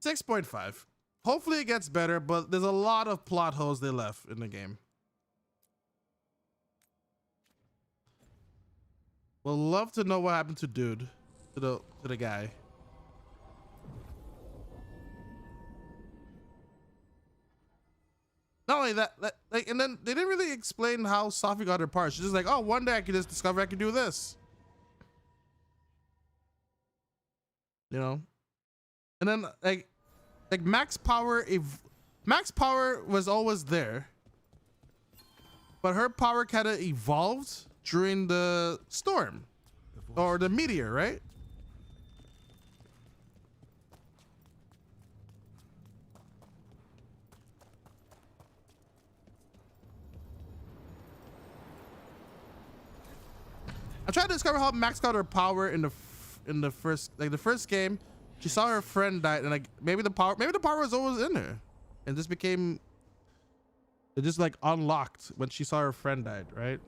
6.5. Hopefully it gets better, but there's a lot of plot holes they left in the game. We'll love to know what happened to dude, to the guy. Not only that, like, and then they didn't really explain how Sophie got her part. She's just like, oh, one day I could just discover I could do this. You know? And then like Max Power was always there. But her power kind of evolved during the storm or the meteor, right? I'm trying to discover how Max got her power in the first game. She saw her friend die, and like maybe the power was always in her, and just became. It just like unlocked when she saw her friend died, right?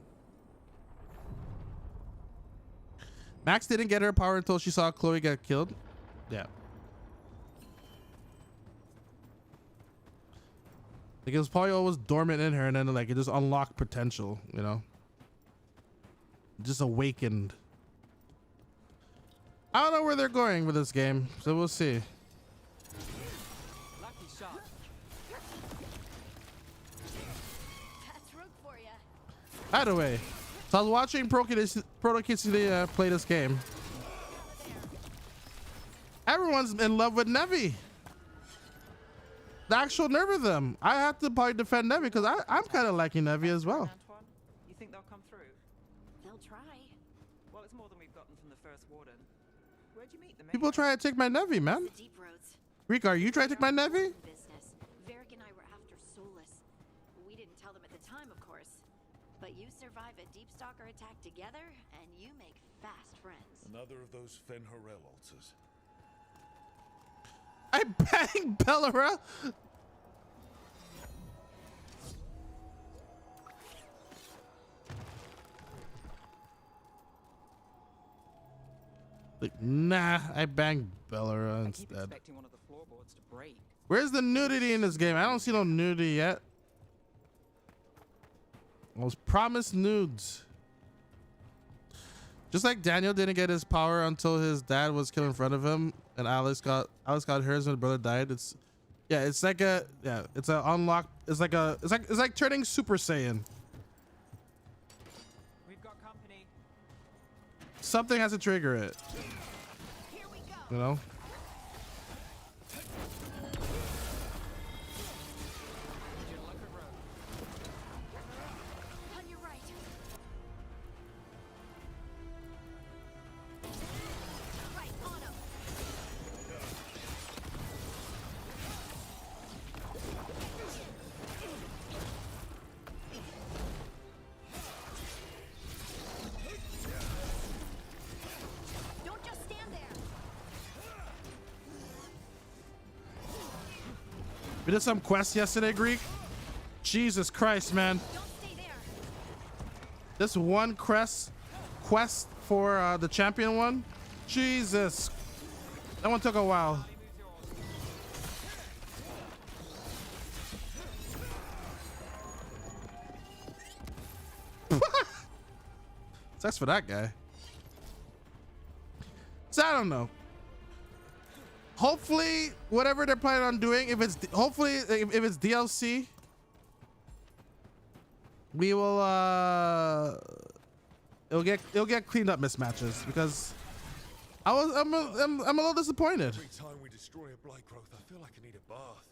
Max didn't get her power until she saw Chloe get killed. Yeah. Like it was probably always dormant in her, and then like it just unlocked potential, you know. Just awakened. I don't know where they're going with this game, so we'll see. Lucky shot. By the way, so I was watching Protokitsune play this game. Everyone's in love with Nevi. The actual nerve of them. I have to probably defend Nevi because I'm kind of liking Nevi as well. Antoine, you think they'll come through? They'll try. Well, it's more than we've gotten from the first warden. Where'd you meet them? People try to take my Nevi, man. The deep roads. Rick, are you trying to take my Nevi? Business. Varric and I were after Solus. We didn't tell them at the time, of course. But you survive a deep stalker attack together, and you make fast friends. Another of those Fen'Harel altars. I banged Bellara. Like, nah, I banged Bellara I keep instead. expecting one of the floorboards to break. Where's the nudity in this game? I don't see no nudity yet. I was promised nudes. Just like Daniel didn't get his power until his dad was killed in front of him, and Alice got hers when her brother died. It's like a unlock. It's like turning Super Saiyan. We've got company. Something has to trigger it. Here we go. You know. On your right. Right on him. Don't just stand there. We did some quests yesterday, Greek. Jesus Christ, man. Don't stay there. This one quest for the champion one. Jesus. That one took a while. Sucks for that guy. So I don't know. Hopefully, whatever they're planning on doing, if it's DLC, we will it'll get cleaned up mismatches, because I'm a little disappointed. Every time we destroy a blight growth, I feel like I need a bath.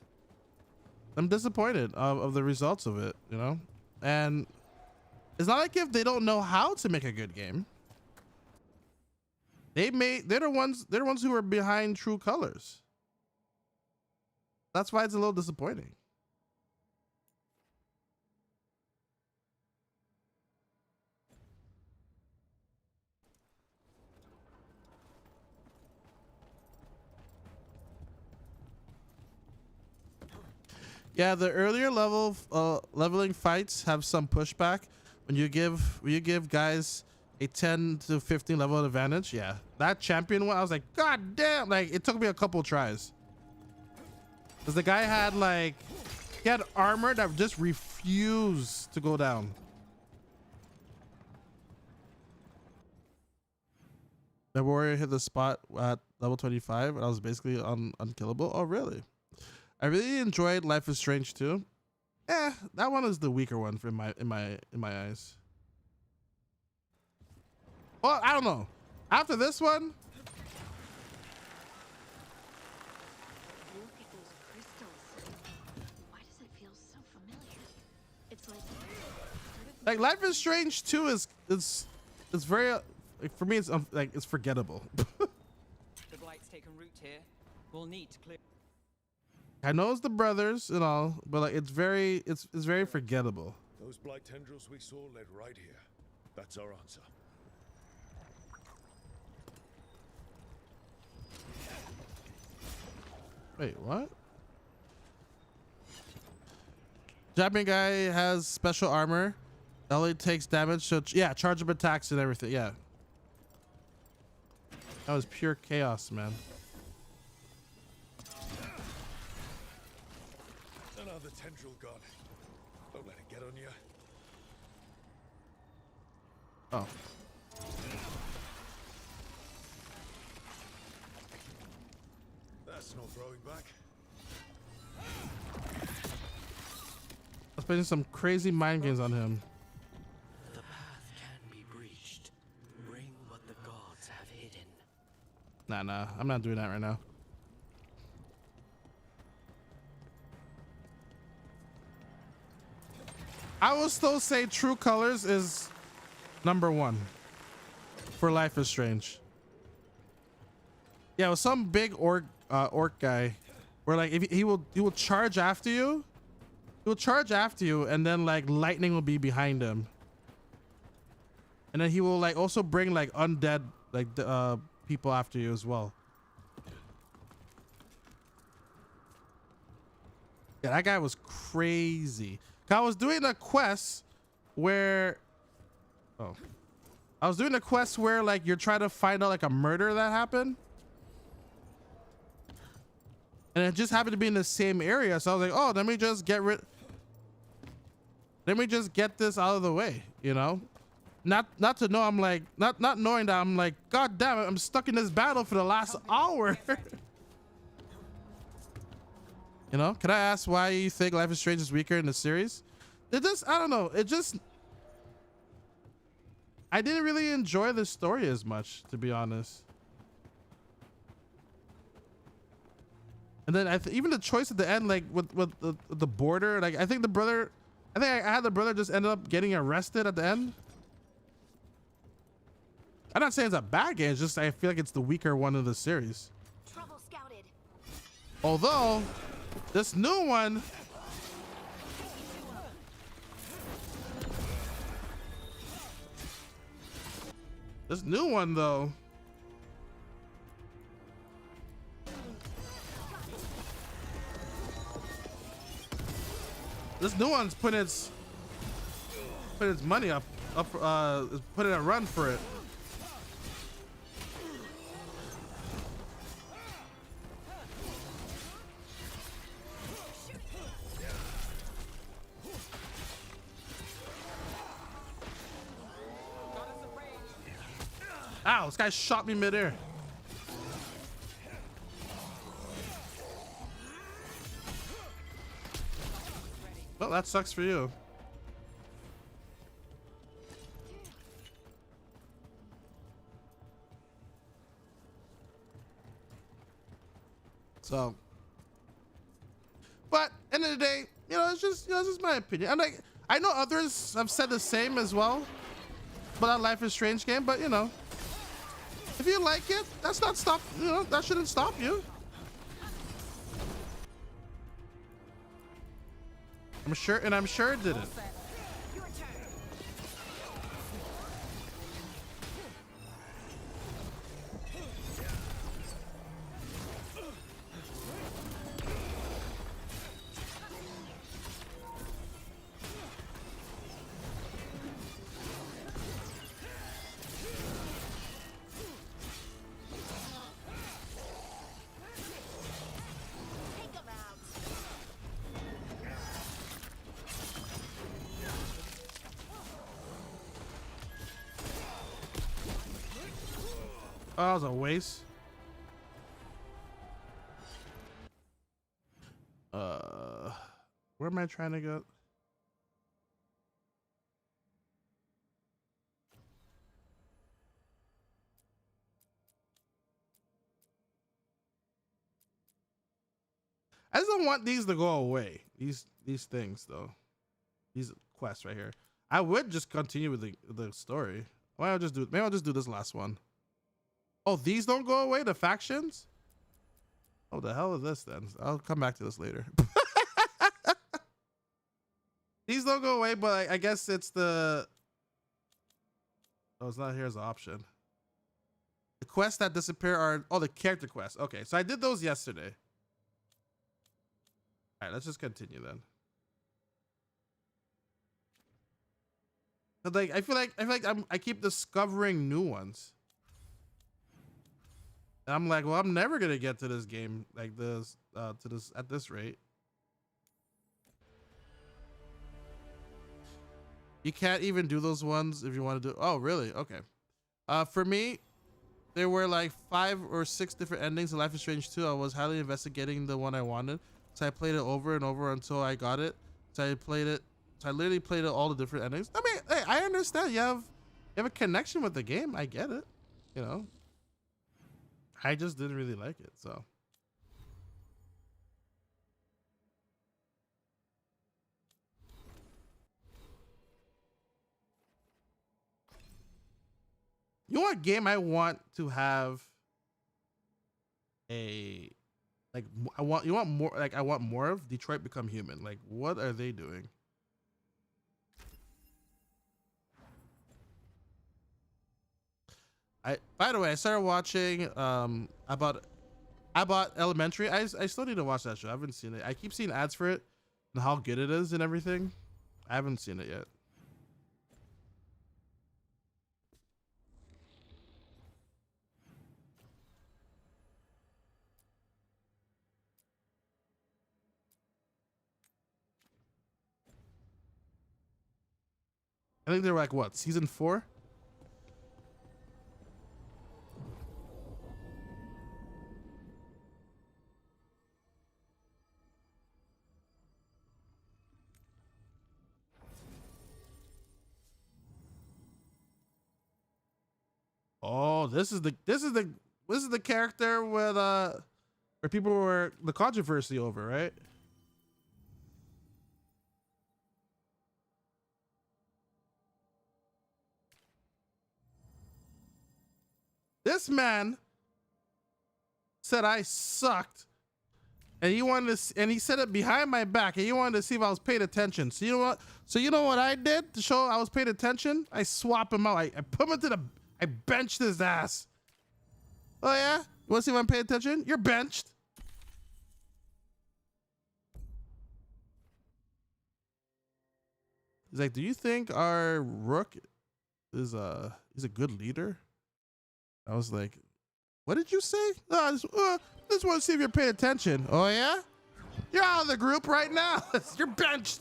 I'm disappointed of the results of it, you know? And it's not like if they don't know how to make a good game. They're the ones who are behind True Colors. That's why it's a little disappointing. Yeah, the earlier leveling fights have some pushback when you give guys a 10 to 15 level advantage. Yeah, that champion one, I was like, God damn! Like, it took me a couple tries. Because the guy had like, he had armor that just refused to go down. The warrior hit the spot at level 25 and I was basically unkillable. Oh, really? I really enjoyed Life is Strange too. That one is the weaker one for in my eyes. Well, I don't know. After this one, Look at those crystals. Why does it feel so familiar? It's like Life is Strange 2 is very like, for me it's like it's forgettable. The blight's taken root here. We'll need to clear. I know it's the brothers and all, but like it's very forgettable. Those blight tendrils we saw led right here. That's our answer. Wait, what? Japanese guy has special armor. Only takes damage, so yeah, charge up attacks and everything. Yeah, that was pure chaos, man. Another tendril gone. Don't let it get on you. Oh. That's not growing back. I was playing some crazy mind games on him. The path can be breached. Bring what the gods have hidden. Nah, I'm not doing that right now. I will still say True Colors is #1 for Life is Strange. Yeah, it was some big orc guy where like if he will charge after you. He will charge after you and then like lightning will be behind him. And then he will like also bring like undead like people after you as well. Yeah, that guy was crazy. I was doing a quest where like you're trying to find out like a murder that happened. And it just happened to be in the same area. So I was like, oh, let me just get this out of the way, you know? Not to know I'm like not knowing that I'm like, god damn it, I'm stuck in this battle for the last hour. You know, can I ask why you think Life is Strange is weaker in the series? I don't know. I didn't really enjoy the story as much, to be honest. And then even the choice at the end, like with the border, like I think I had the brother just ended up getting arrested at the end. I'm not saying it's a bad game, it's just I feel like it's the weaker one of the series. trouble scouted. Although this new one, though, this new one's putting its money up, putting a run for it. Ow, this guy shot me midair. Well, that sucks for you. So, but end of the day, you know, it's just my opinion. I'm like, I know others have said the same as well about Life is Strange game, but you know, if you like it, that's not stop. You know, that shouldn't stop you. I'm sure it didn't. Your turn. Take 'em out. Oh, that was a waste. Where am I trying to go? I just don't want these to go away. These things though. These quests right here. I would just continue with the story. Why I'll just do maybe I'll just do this last one. Oh, these don't go away, the factions? Oh, the hell is this then? I'll come back to this later. These don't go away, but I guess it's the... Oh, it's not here as an option. The quests that disappear are... Oh, the character quests. Okay, so I did those yesterday. All right, let's just continue then. But like, I feel like I keep discovering new ones. And I'm like, well, I'm never gonna get to this game like this, at this rate. You can't even do those ones if you want to do. Oh, really? Okay. For me, there were like 5 or 6 different endings in Life is Strange 2. I was highly investigating the one I wanted, so I played it over and over until I got it. So I literally played it all the different endings. I mean, hey, I understand you have a connection with the game. I get it. You know. I just didn't really like it, so. You know what game I want to have a like I want more of Detroit Become Human. Like, what are they doing? By the way, I started watching about Elementary. I still need to watch that show. I haven't seen it. I keep seeing ads for it and how good it is and everything. I haven't seen it yet. I think they're like what, season 4? Oh, this is the character with where people were the controversy over, right? This man said I sucked, and he said it behind my back, and he wanted to see if I was paying attention. So you know what? So you know what I did to show I was paying attention? I swap him out. I put him into the. I benched his ass. Oh yeah? You want to see if I'm paying attention? You're benched. He's like, do you think our Rook is he's a good leader? I was like, what did you say? I just want to see if you're paying attention. Oh yeah? You're out of the group right now. You're benched.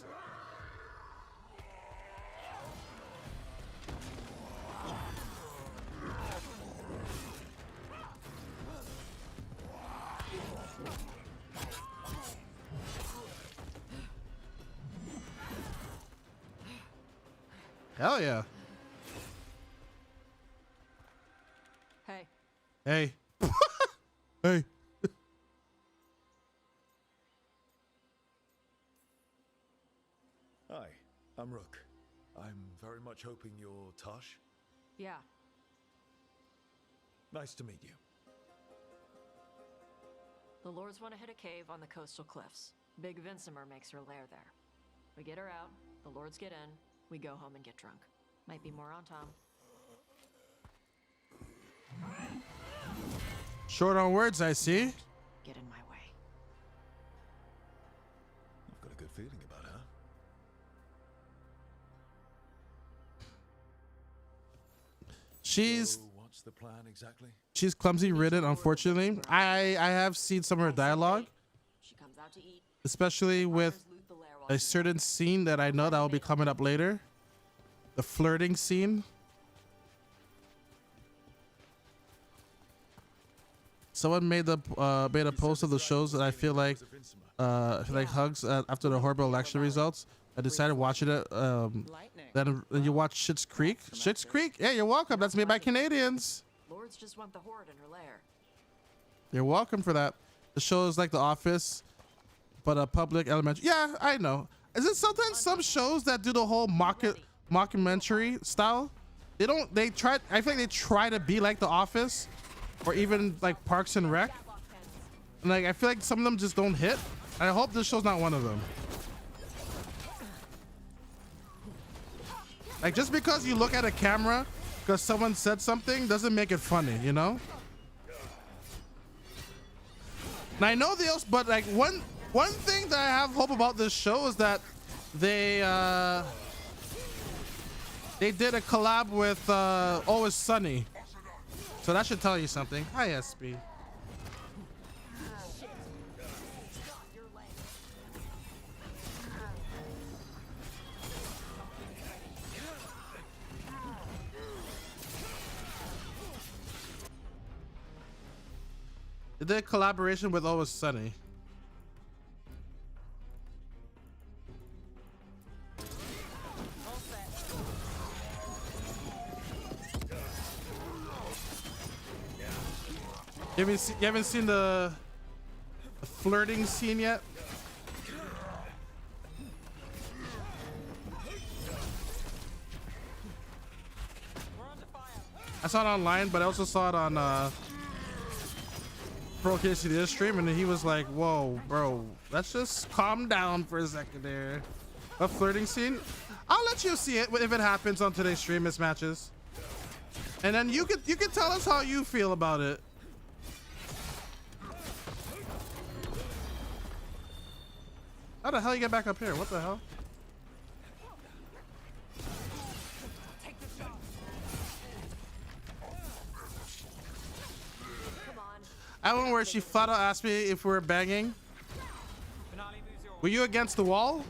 Hell yeah. Hey. Hey. Hey. Hi, I'm Rook. I'm very much hoping you're Tosh. Yeah. Nice to meet you. The Lords want to hit a cave on the coastal cliffs. Big Vincimer makes her lair there. We get her out, the Lords get in, we go home and get drunk. Might be more on Tom. Short on words, I see. Get in my way. I've got a good feeling about her. She's So what's the plan exactly? she's clumsy written, unfortunately. I have seen some of her dialogue, She comes out to eat. especially with Others loot the lair while a she's certain scene that I know that will be coming up later. The flirting scene. Someone made a post of the shows that I feel like hugs after the horrible election results. I decided watching it. Then you watch Schitt's Creek. Schitt's Creek. Yeah, you're welcome. That's made by Canadians. Lords just want the horde in her lair. You're welcome for that. The show is like The Office, but a public elementary. Yeah, I know. Is it sometimes some shows that do the whole mockumentary style? They don't. They try. I feel like they try to be like The Office, or even like Parks and Rec. And like I feel like some of them just don't hit. I hope this show's not one of them. Like just because you look at a camera because someone said something doesn't make it funny, you know? And I know the else, but like one thing that I have hope about this show is that they did a collab with Always Sunny. So that should tell you something. Hi, SB. They did a collaboration with Always Sunny. You haven't seen the flirting scene yet? I saw it online, but I also saw it on Pro KCD stream, and he was like, "Whoa, bro, let's just calm down for a second there." A flirting scene. I'll let you see it if it happens on today's stream, mismatches, and then you can tell us how you feel about it. How the hell you get back up here? What the hell? I one where she flat out asked me if we were banging. Were you against the wall?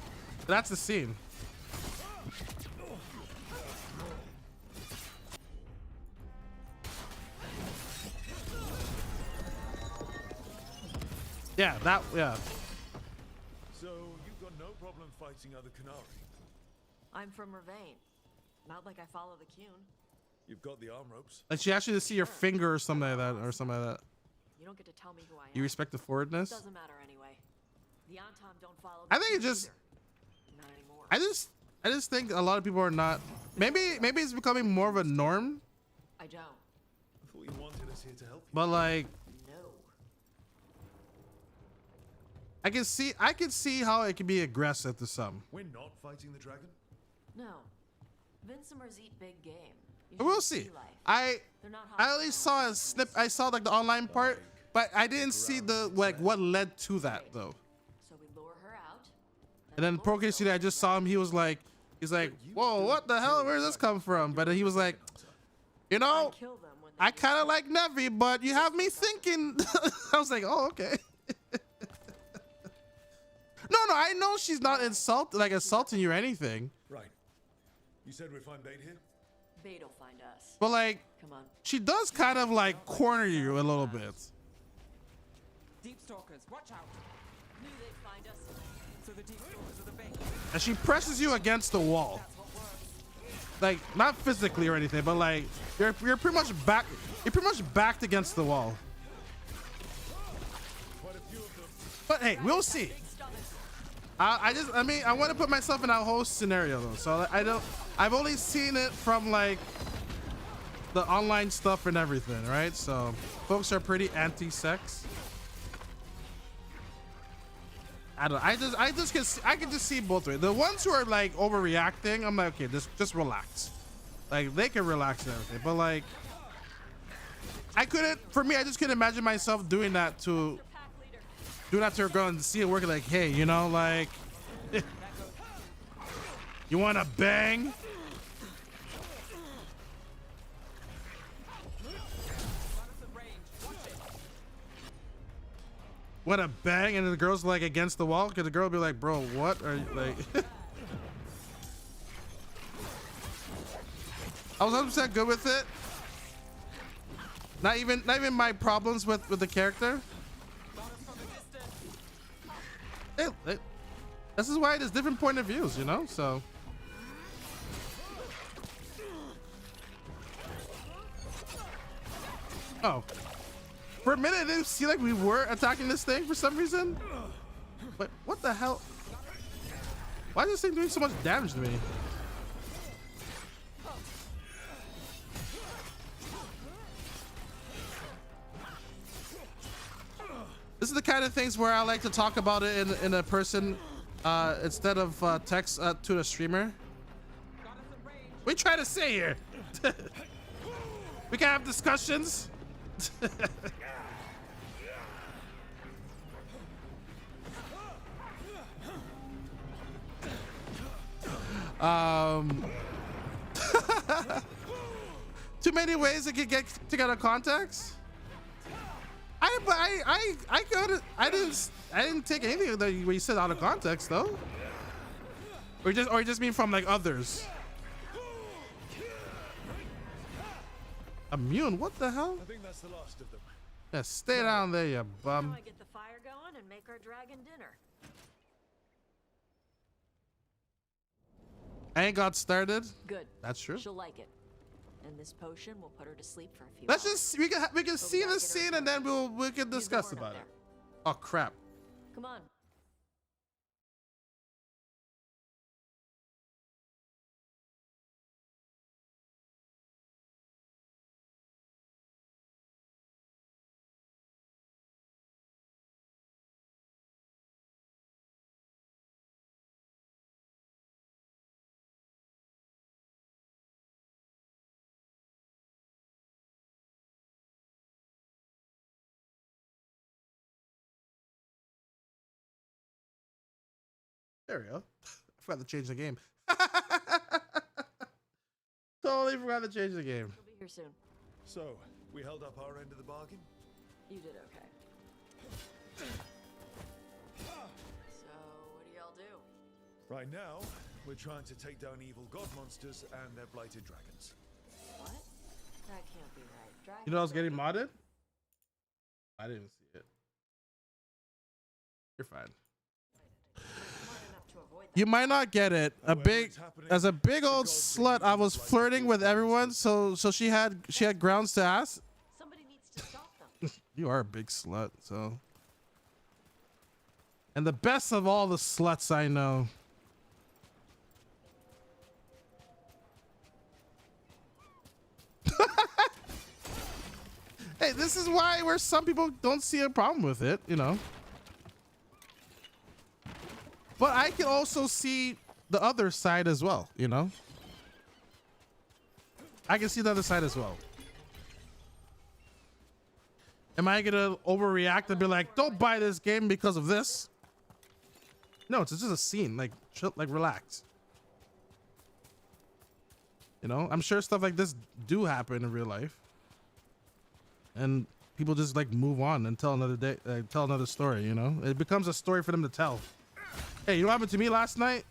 That's the scene. Yeah, yeah. So you've got no problem fighting other Canari? I'm from Mervain. Not like I follow the Cune. You've got the arm ropes. Like she asked you to see your finger or something like that, You don't get to tell me who I am. You respect the forwardness? Doesn't matter anyway. The Anton don't follow. I think it just. Not anymore. I just think a lot of people are not. Maybe it's becoming more of a norm. I don't. I thought you wanted us here to help you. But like, No. I can see how it can be aggressive to some. We're not fighting the dragon? No. Vincimers eat big game. You But we'll should see. life. They're not I at least saw a snip. I saw like the online part, but I didn't see the like what led to that though. So we lure her out. And then Pro KCD, I just saw him. He's like, whoa, what the hell? Where does this come from? But then he was like, you know, Kill them when they I kind of like Nevi, but you have me thinking. I was like, oh, okay. No, I know she's not assaulting you or anything. Right. You said we'd find bait here? Bait'll find us. But like, Come on. she does kind of like corner you a little bit. Deep stalkers, watch out. Knew they'd find us. So the deep stalkers are the bait. And she presses you against the wall. That's what works. Like, not physically or anything, but like, you're pretty much backed against the wall. Quite a few of them. But hey, we'll see. I want to put myself in that whole scenario though. So I've only seen it from like the online stuff and everything, right? So folks are pretty anti-sex. I can just see both ways. The ones who are like overreacting, I'm like, okay, just relax. Like they can relax and everything, but like I just couldn't imagine myself doing that to her girl and see it working. Like, hey, you know, like, you want to bang? Want to bang? And the girl's like against the wall. Cause the girl be like, bro, what are you like? I was 100% good with it. Not even my problems with the character. This is why there's different point of views, you know. So. Oh. For a minute, it didn't seem like we were attacking this thing for some reason. But what the hell? Why is this thing doing so much damage to me? This is the kind of things where I like to talk about it in a person instead of text to the streamer. We try to say here. We can have discussions. Too many ways it could get to get a context. I didn't take anything that you said out of context though. Or you just mean from like others. Immune? What the hell? I think that's the last of them. Yeah, stay down there, you bum. Now I get the fire going and make our dragon dinner. I ain't got started. Good. That's true. She'll like it. And this potion will put her to sleep for a few Let's hours. just we can see the scene and then we can discuss about it. Oh crap. Come on. There we go. I forgot to change the game. Totally forgot to change the game. She'll be here soon. So, we held up our end of the bargain? You did okay. So, what do y'all do? Right now, we're trying to take down evil god monsters and their blighted dragons. What? That can't be right. Dragon You know I was getting modded? I didn't see it. You're fine. You might not get it. As a big old slut, I was flirting with everyone, so she had grounds to ask. Somebody needs to stop them. You are a big slut, so. And the best of all the sluts I know. Hey, this is where some people don't see a problem with it, you know. But I can also see the other side as well, you know? I can see the other side as well. Am I gonna overreact and be like, don't buy this game because of this? No, it's just a scene. Like, chill, like relax. You know, I'm sure stuff like this do happen in real life. And people just like move on and tell another story, you know? It becomes a story for them to tell. Hey, you know what happened to me last night?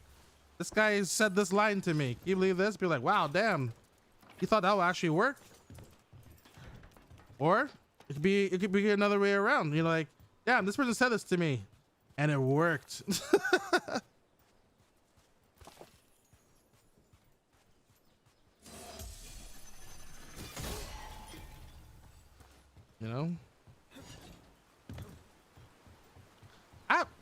This guy said this line to me. Can you believe this? Be like, wow, damn. You thought that would actually work? Or it could be another way around. You know, like, damn, this person said this to me. And it worked. You know?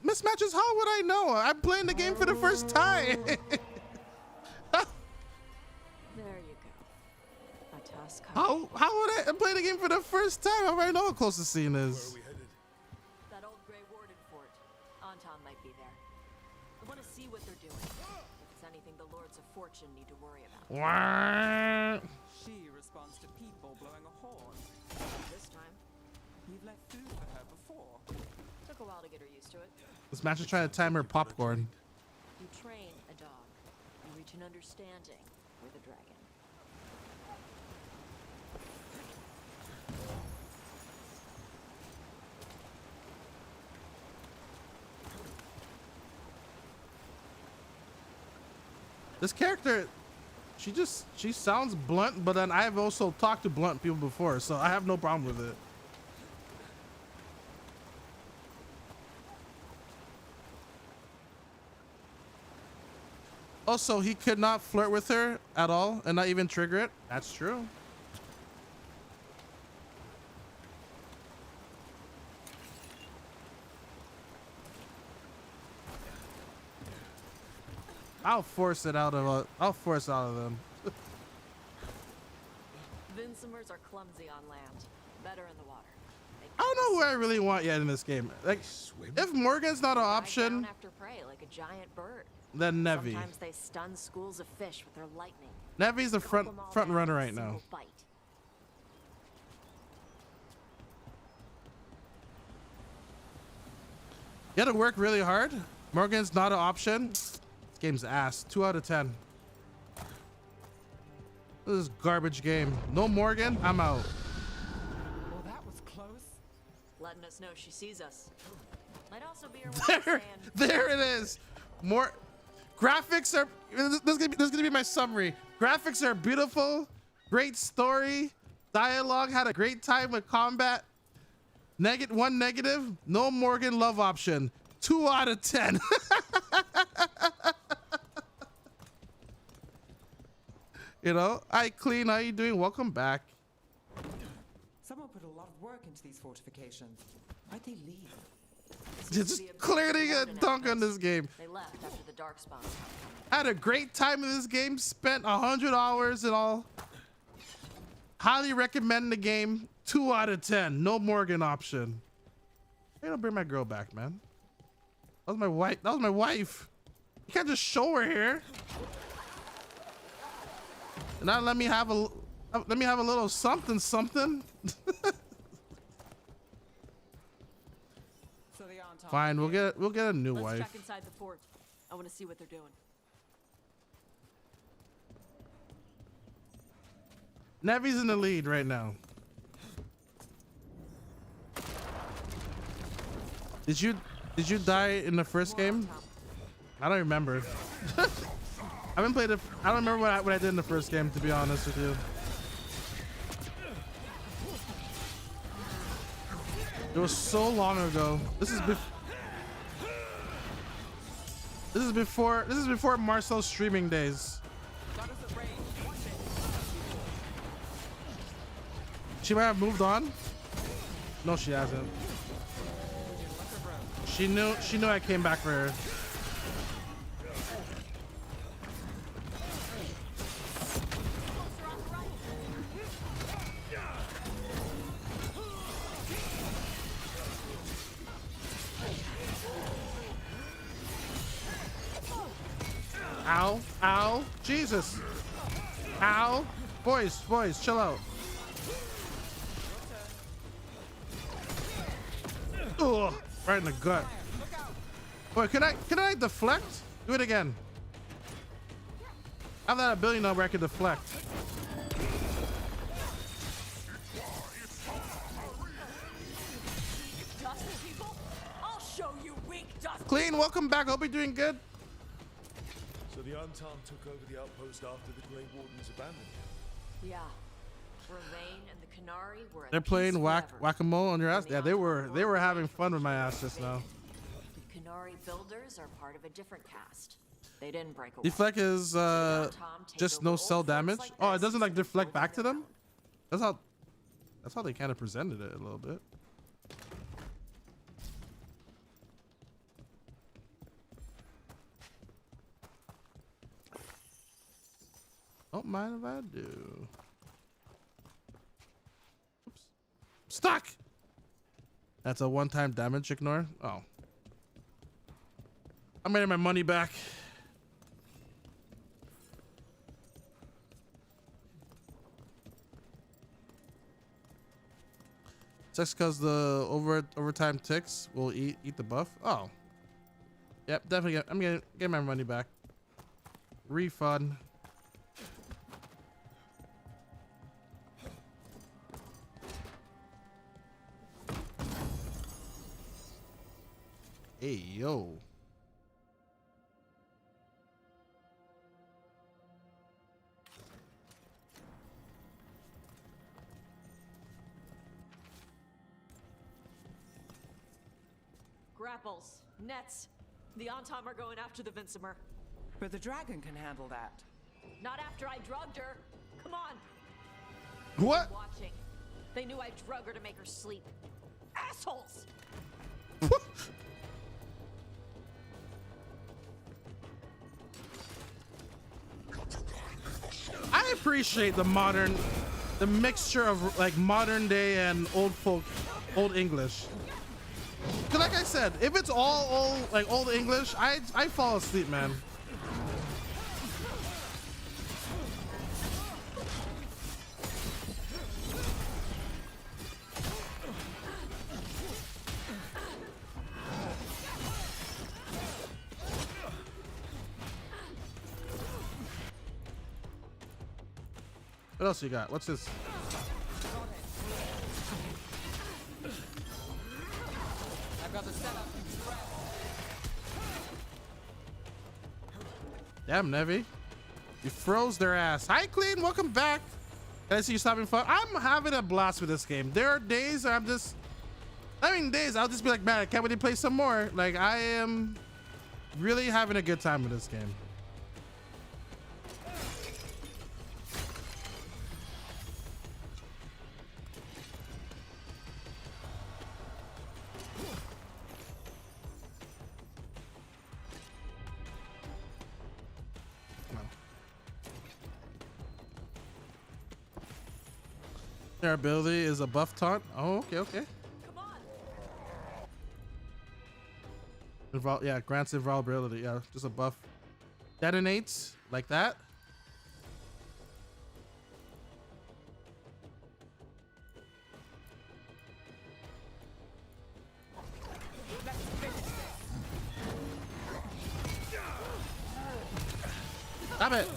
Mismatches, how would I know? I'm playing the game for the first time. There you go. A task. How would I play the game for the first time? How would I know how close the scene Where is? are we headed? That old gray warden fort. Anton might be there. I want to see what they're doing. If it's anything the Lords of Fortune need to worry about. Wah. She responds to people blowing a horn. This time, You've left food for her before. took a while to get her used to it. This match is trying to time her popcorn. You train a dog. You reach an understanding with a dragon. This character she sounds blunt, but then I've also talked to blunt people before, so I have no problem with it. Also, he could not flirt with her at all and not even trigger it. That's true. I'll force it out of them. Vincimers are clumsy on land, better in the water. I don't know who I really want yet in this game. Like, if Morgan's not an Dive option, down after prey like a giant bird. then Nevi. Sometimes they stun schools of fish with their lightning. Nevi's the Cook front 'em all front down runner in a right now. single bite. You gotta work really hard. Morgan's not an option. This game's ass. 2 out of 10. This is garbage game. No Morgan, I'm out. Well, that was close. Letting us know she sees us. Might also be her way of There, saying, there it is. More graphics are. This is gonna be my summary. Graphics are beautiful. Great story. Dialogue had a great time with combat. One negative. No Morgan love option. 2 out of 10. You know, hi Clean, how you doing? Welcome back. Someone put a lot of work into these fortifications. Why'd they leave? Just clearly a dunk on this game. they left after the Darkspawn. Had a great time in this game. Spent 100 hours and all. Highly recommend the game. 2 out of 10. No Morgan option. I gotta bring my girl back, man. That was my wife. That was my wife. You can't just show her here. And now let me have a little something. So they aren't on Fine, we'll get a new Let's wife. check inside the fort. I want to see what they're doing. Nevi's in the lead right now. Did you die in the first game? I don't remember. I haven't played it. I don't remember what I did in the first game, to be honest with you. It was so long ago. This is before Marcel's streaming days. She might have moved on. No, she hasn't. She knew I came back for her. Ow, ow, Jesus. Ow. Boys, chill out. Ugh, right in the gut. Wait, can I deflect? Do it again. I have that ability now where I can deflect. Dust people? I'll show you weak dust. Clean, welcome back. Hope you're doing good. So the Untarmed took over the outpost after the Grey Wardens abandoned it. Yeah. Verlaine and the Canary were at They're peace playing forever. whack-a-mole on your ass. When Yeah, the they were Untarmed having away fun from with my the ass just now. The Canary builders are part of a different caste. They didn't break away. Deflect is just no cell damage. Oh, it doesn't like deflect back to them. That's how they kind of presented it a little bit. Don't mind if I do. Oops. Stuck. That's a one-time damage ignore. Oh. I'm getting my money back. Just because the overtime ticks will eat the buff. Oh. Yep, definitely. I'm gonna get my money back. Refund. Hey yo. Grapples, nets. The Antom are going after the Vincimer. But the dragon can handle that. Not after I drugged her. Come on. What? Watching. They knew I drug her to make her sleep. Assholes! I appreciate the mixture of like modern day and old English. Cause like I said, if it's all old English, I fall asleep, man. What else you got? What's this? Damn, Nevi. You froze their ass. Hi, Clean. Welcome back. Can I see you having fun? I'm having a blast with this game. There are days I'll just be like, man, I can't wait to play some more. Like, I am really having a good time with this game. Their ability is a buff taunt. Oh, okay. Come on. Yeah, grants invulnerability. Yeah, just a buff. Detonates like that. Stop it.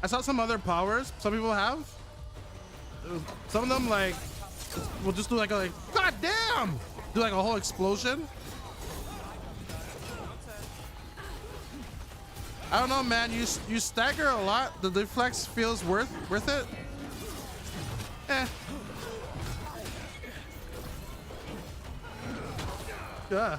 I saw some other powers some people have. Some of them like will just do like god damn, do like a whole explosion. I don't know, man. You stagger a lot. The deflex feels worth it. Yeah.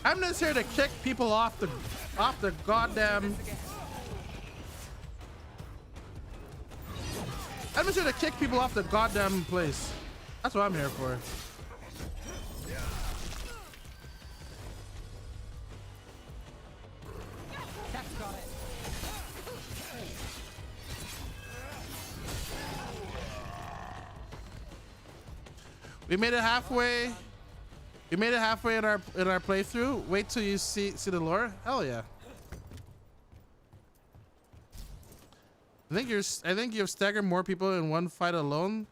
I'm just here to kick people off the goddamn. I'm just here to kick people off the goddamn place. That's what I'm here for. We made it halfway. We made it halfway in our playthrough. Wait till you see the lore. Hell yeah. I think you've staggered more people in one fight alone.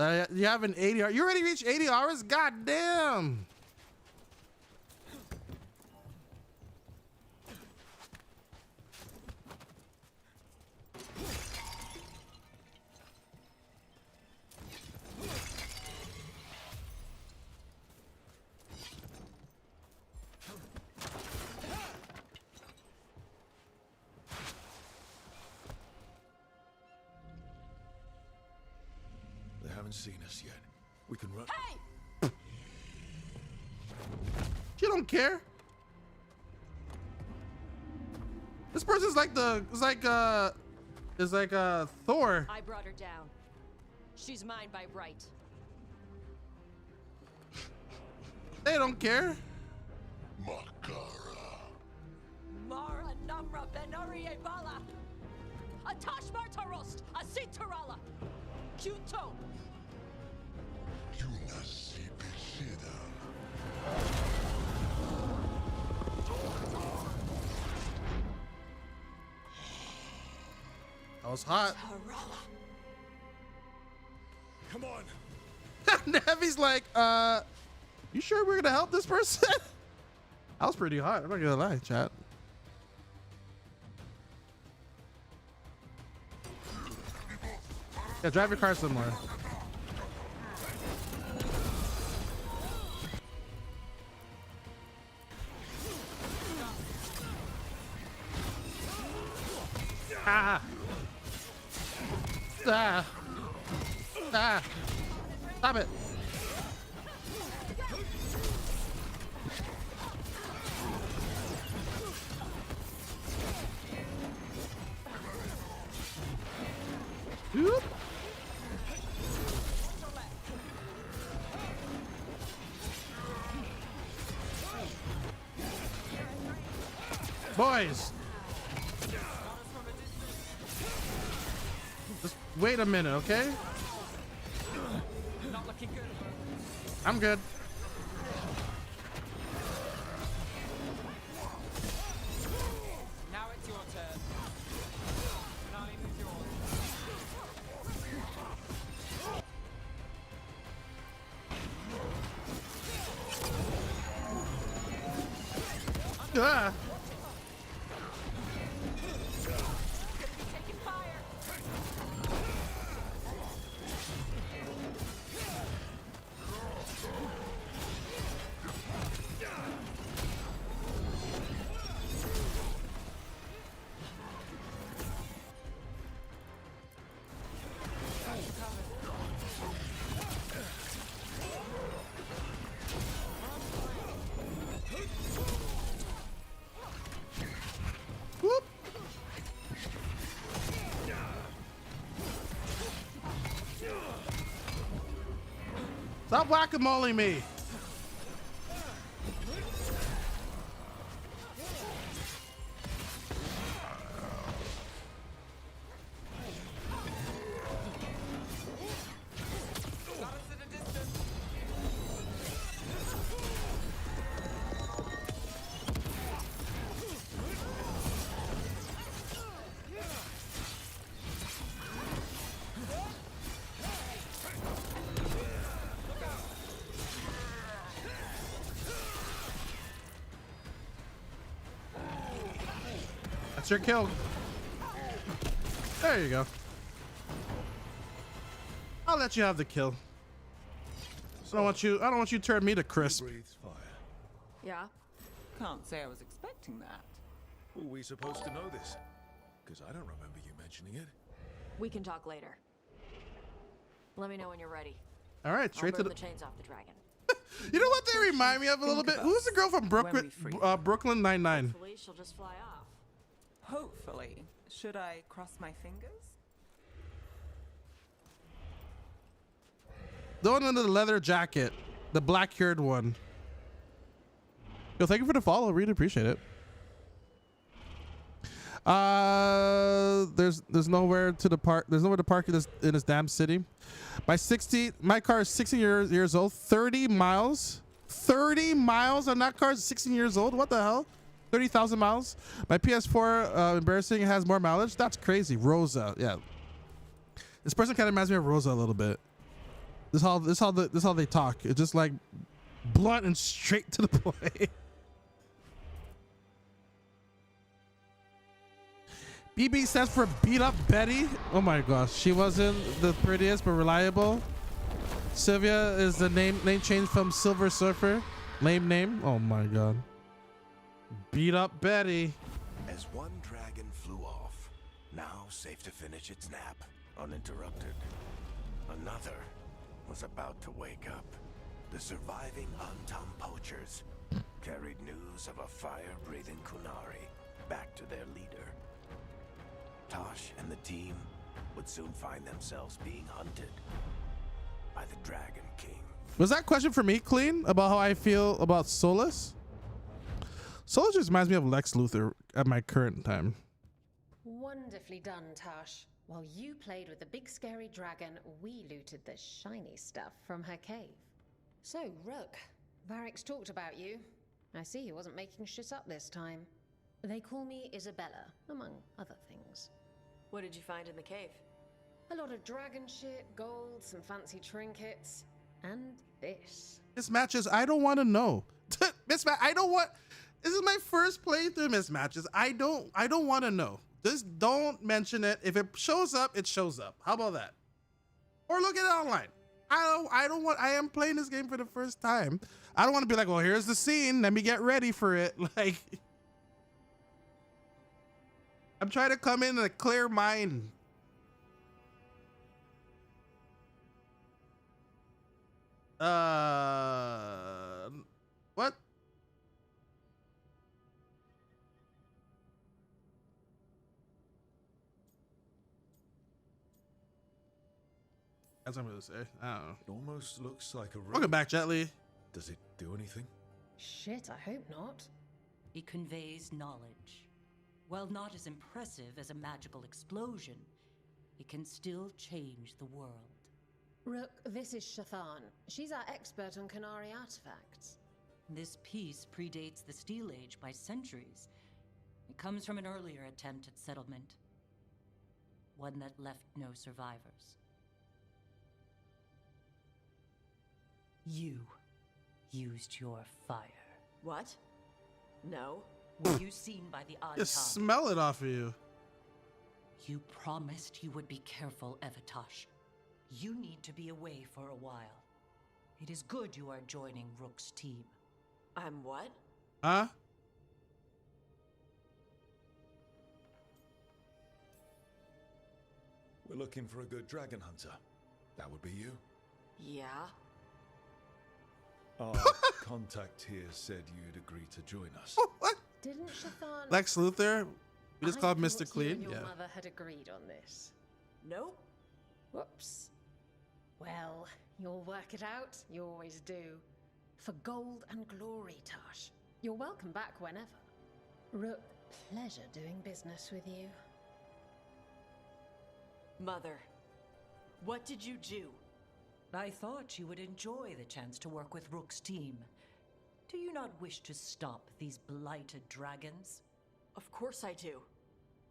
You have an 80 hours. You already reached 80 hours? God damn. Seen us yet. We can run. Hey! You don't care. This person's like Thor. I brought her down. She's mine by right. They don't care. Mara Namra Benari Bala. Atash Martarost, Asitarala. Kyuto. Yunus. was hot. Come on. Nevy's like, you sure we're gonna help this person? That was pretty hot. I'm not gonna lie, chat. Yeah, drive your car somewhere. Ah. Ah. Ah. Stop it. Oop. Boys. Just wait a minute, okay? Not looking good. I'm good. Now it's your turn. Finale is yours. Ah. Whoop. Stop whack-a-moling me. Got us at a distance. That's your kill. There you go. I'll let you have the kill. I don't want you to turn me to crisp. Breathes fire. Yeah? Can't say I was expecting that. Were we supposed to know this? Because I don't remember you mentioning it. We can talk later. Let me know when you're ready. All right, I'll straight to burn the. the chains off the dragon. You know what they remind me of a little bit? Who's the girl from Brooklyn? Brooklyn Nine-Nine. Hopefully she'll just fly off. Hopefully. Should I cross my fingers? The one under the leather jacket, the black-haired one. Yo, thank you for the follow. Really appreciate it. There's nowhere to the park. There's nowhere to park in this damn city. My car is 16 years old. 30 miles. 30 miles on that car is 16 years old. What the hell? 30,000 miles. My PS4, embarrassing, has more mileage. That's crazy. Rosa, yeah. This person kind of reminds me of Rosa a little bit. This how they talk. It's just like blunt and straight to the point. BB stands for beat up Betty. Oh my gosh, she wasn't the prettiest but reliable. Sylvia is the name change from Silver Surfer. Lame name. Oh my god. Beat up Betty. As one dragon flew off, now safe to finish its nap uninterrupted, another was about to wake up. The surviving Untom poachers carried news of a fire-breathing Kunari back to their leader. Tosh and the team would soon find themselves being hunted by the Dragon King. Was that question for me, Clean, about how I feel about Solus? Solus just reminds me of Lex Luthor at my current time. Wonderfully done, Tosh. While you played with the big scary dragon, we looted the shiny stuff from her cave. So, Rook, Varric's talked about you. I see he wasn't making shit up this time. They call me Isabella, among other things. What did you find in the cave? A lot of dragon shit, gold, some fancy trinkets, and this. Mismatches, I don't want to know. I don't want. This is my first playthrough, mismatches. I don't want to know. Just don't mention it. If it shows up, it shows up. How about that? Or look at it online. I don't want. I am playing this game for the first time. I don't want to be like, well, here's the scene. Let me get ready for it. Like, I'm trying to come in a clear mind. What? That's what I'm gonna say. I don't know. It almost looks like a room. Welcome back, Jetly. Does it do anything? Shit, I hope not. It conveys knowledge. While not as impressive as a magical explosion, it can still change the world. Rook, this is Shathan. She's our expert on Canary artifacts. This piece predates the Steel Age by centuries. It comes from an earlier attempt at settlement. One that left no survivors. You used your fire. What? No. Were you seen by the odd Just smell it off of you. You promised you would be careful, Evatosh. You need to be away for a while. It is good you are joining Rook's team. I'm what? Huh? We're looking for a good dragon hunter. That would be you. Yeah. Our contact here said you'd agree to join us. What? Didn't Shathan... Lex Luthor? We just I called thought Mr. you Clean. and your Yeah. mother had agreed on this. Nope. Whoops. Well, you'll work it out. You always do. For gold and glory, Tosh. You're welcome back whenever. Rook, pleasure doing business with you. Mother, what did you do? I thought you would enjoy the chance to work with Rook's team. Do you not wish to stop these blighted dragons? Of course I do.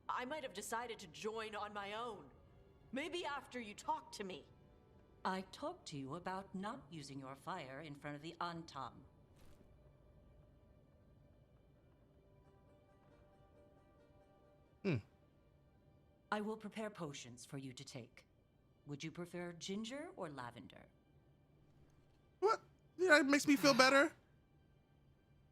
I might have decided to join on my own. Maybe after you talked to me. I talked to you about not using your fire in front of the Antam. I will prepare potions for you to take. Would you prefer ginger or lavender? What? Yeah, it makes me feel better.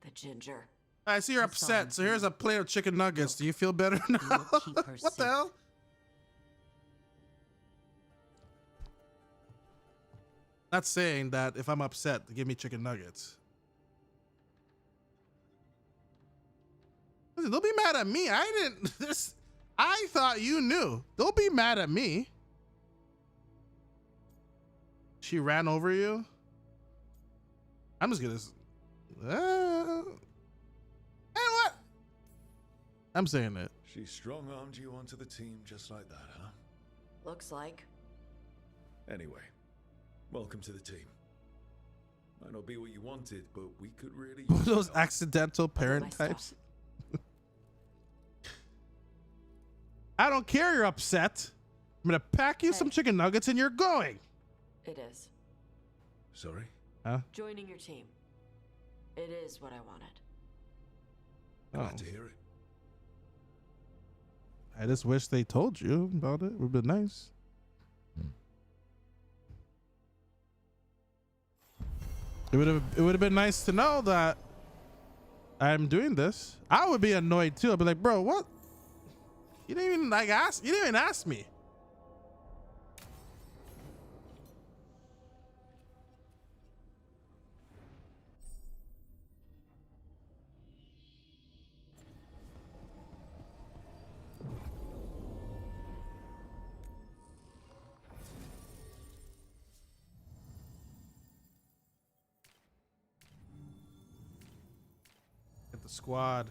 The ginger. I see you're upset, so here's a plate of chicken nuggets. Do you feel better now? will keep her What the safe. hell? Not saying that if I'm upset, give me chicken nuggets. Listen, don't be mad at me. I didn't. This. I thought you knew. Don't be mad at me. She ran over you. I'm just gonna. And what? I'm saying it. She strong-armed you onto the team just like that, huh? Looks like. Anyway, welcome to the team. Might not be what you wanted, but we could really use Those help. accidental parent my stuff. types. I don't care you're upset. I'm gonna pack you some Hey. chicken nuggets and you're going. It is. Sorry? Huh? Joining your team. It is what I wanted. Glad Oh. to hear it. I just wish they told you about it. It would have been nice. It would have been nice to know that I'm doing this. I would be annoyed too. I'd be like, bro, what? You didn't even ask. You didn't even ask me. Get the squad.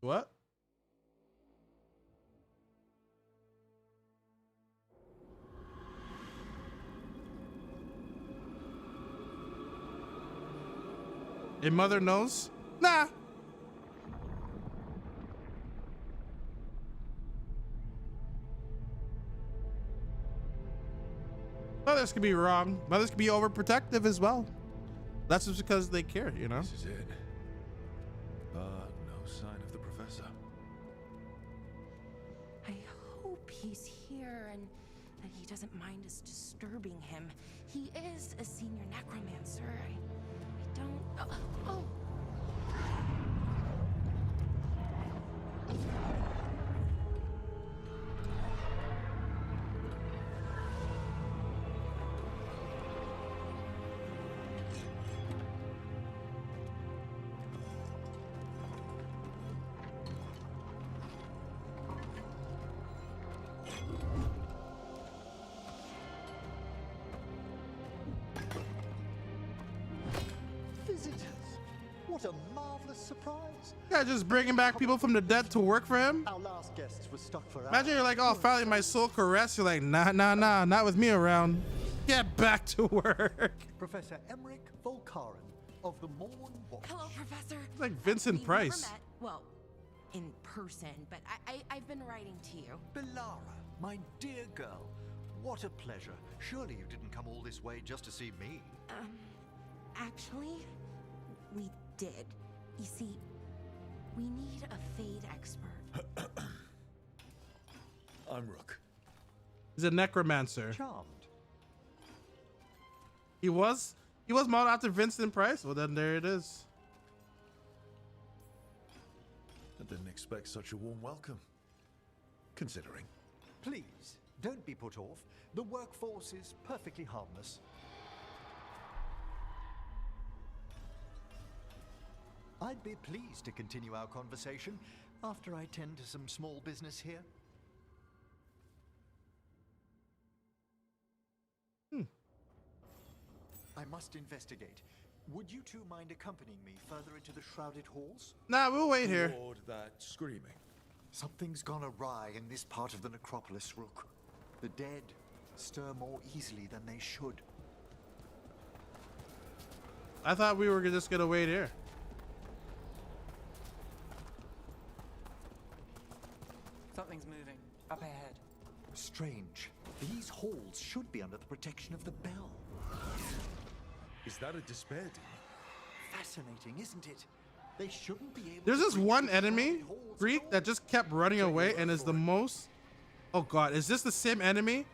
What? Your mother knows? Nah. Mothers could be wrong. Mothers could be overprotective as well. That's just because they care, you know? This is it. No sign of the professor. I hope he's here and that he doesn't mind us disturbing him. He is a senior necromancer. I don't... Oh! Visitors! What a marvelous surprise! Yeah, just bringing back people from the dead to work for him. Our last guests were stuck for hours. Imagine you're like, oh, finally my soul caress. You're like, nah, not with me around. Get back to work. Professor Emmerich Volkaren of the Morn Watch. Hello, Professor. It's like Vincent We've Price. Never met. Well, in person, but I've been writing to you. Belara, my dear girl. What a pleasure. Surely you didn't come all this way just to see me. Actually, we did. You see, we need a Fade expert. I'm Rook. He's a necromancer. Charmed. He was modeled after Vincent Price. Well, then there it is. I didn't expect such a warm welcome. Considering. Please, don't be put off. The workforce is perfectly harmless. I'd be pleased to continue our conversation after I tend to some small business here. I must investigate. Would you two mind accompanying me further into the shrouded halls? Nah, we'll wait here. Lord, that screaming. Something's gone awry in this part of the necropolis, Rook. The dead stir more easily than they should. I thought we were just gonna wait here. Something's moving. Up ahead. Strange. These halls should be under the protection of the bell. Is that a despair demon? Fascinating, isn't it? They shouldn't be able There's to this breach one the enemy, shrouded halls at Greek, all. that just kept running away and is the most... Oh god, is this the same enemy?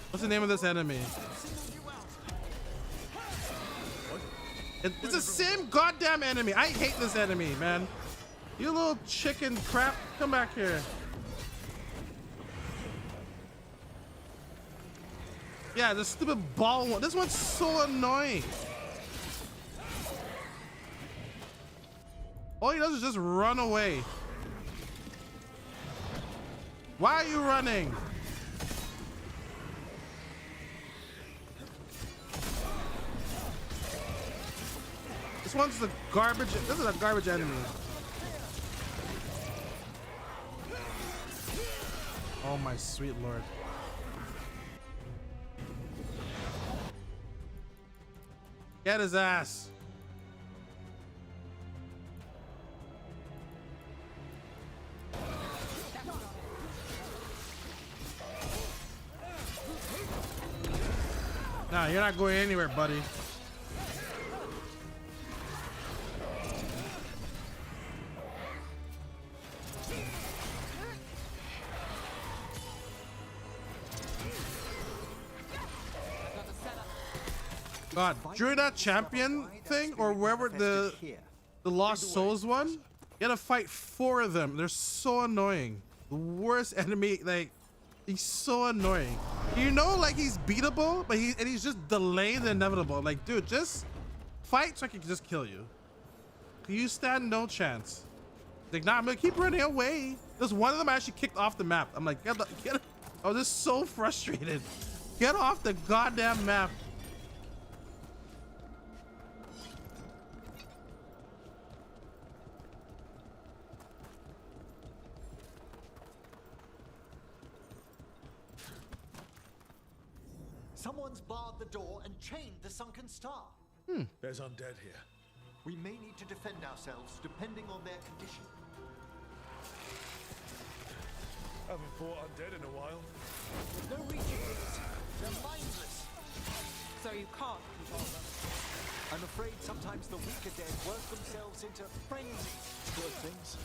What's the name of this enemy? It's the same goddamn enemy. I hate this enemy, man. You little chicken crap. Come back here. Yeah, this stupid ball one. This one's so annoying. All he does is just run away. Why are you running? This one's the garbage. This is a garbage enemy. Oh my sweet lord. Get his ass. Nah, you're not going anywhere, buddy. God, during that champion thing or wherever the Lost Souls one, you gotta fight 4 of them. They're so annoying. The worst enemy, like, he's so annoying. You know, like he's beatable, but he's just delaying the inevitable. Like, dude, just fight so I can just kill you. You stand no chance. Like, nah, I'm gonna keep running away. There's one of them I actually kicked off the map. I'm like, get. I was just so frustrated. Get off the goddamn map. Someone's barred the door and chained the sunken star. There's undead here. We may need to defend ourselves depending on their condition. Haven't fought undead in a while. There's no reaching these. They're mindless. So you can't control them. I'm afraid sometimes the weaker dead work themselves into frenzies. Poor things.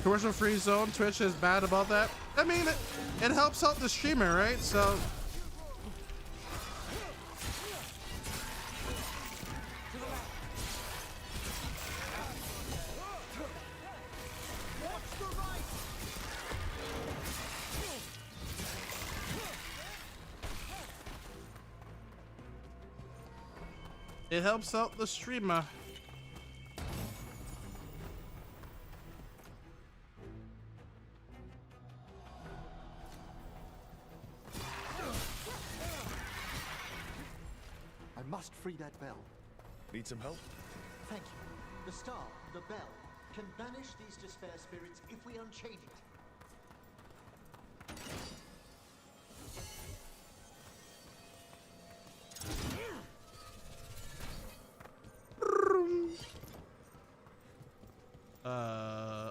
Commercial free zone. Twitch is bad about that. I mean, it helps out the streamer, right? So. It helps out the streamer. I must free that bell. Need some help? Thank you. The star, the bell, can banish these despair spirits if we unchain it.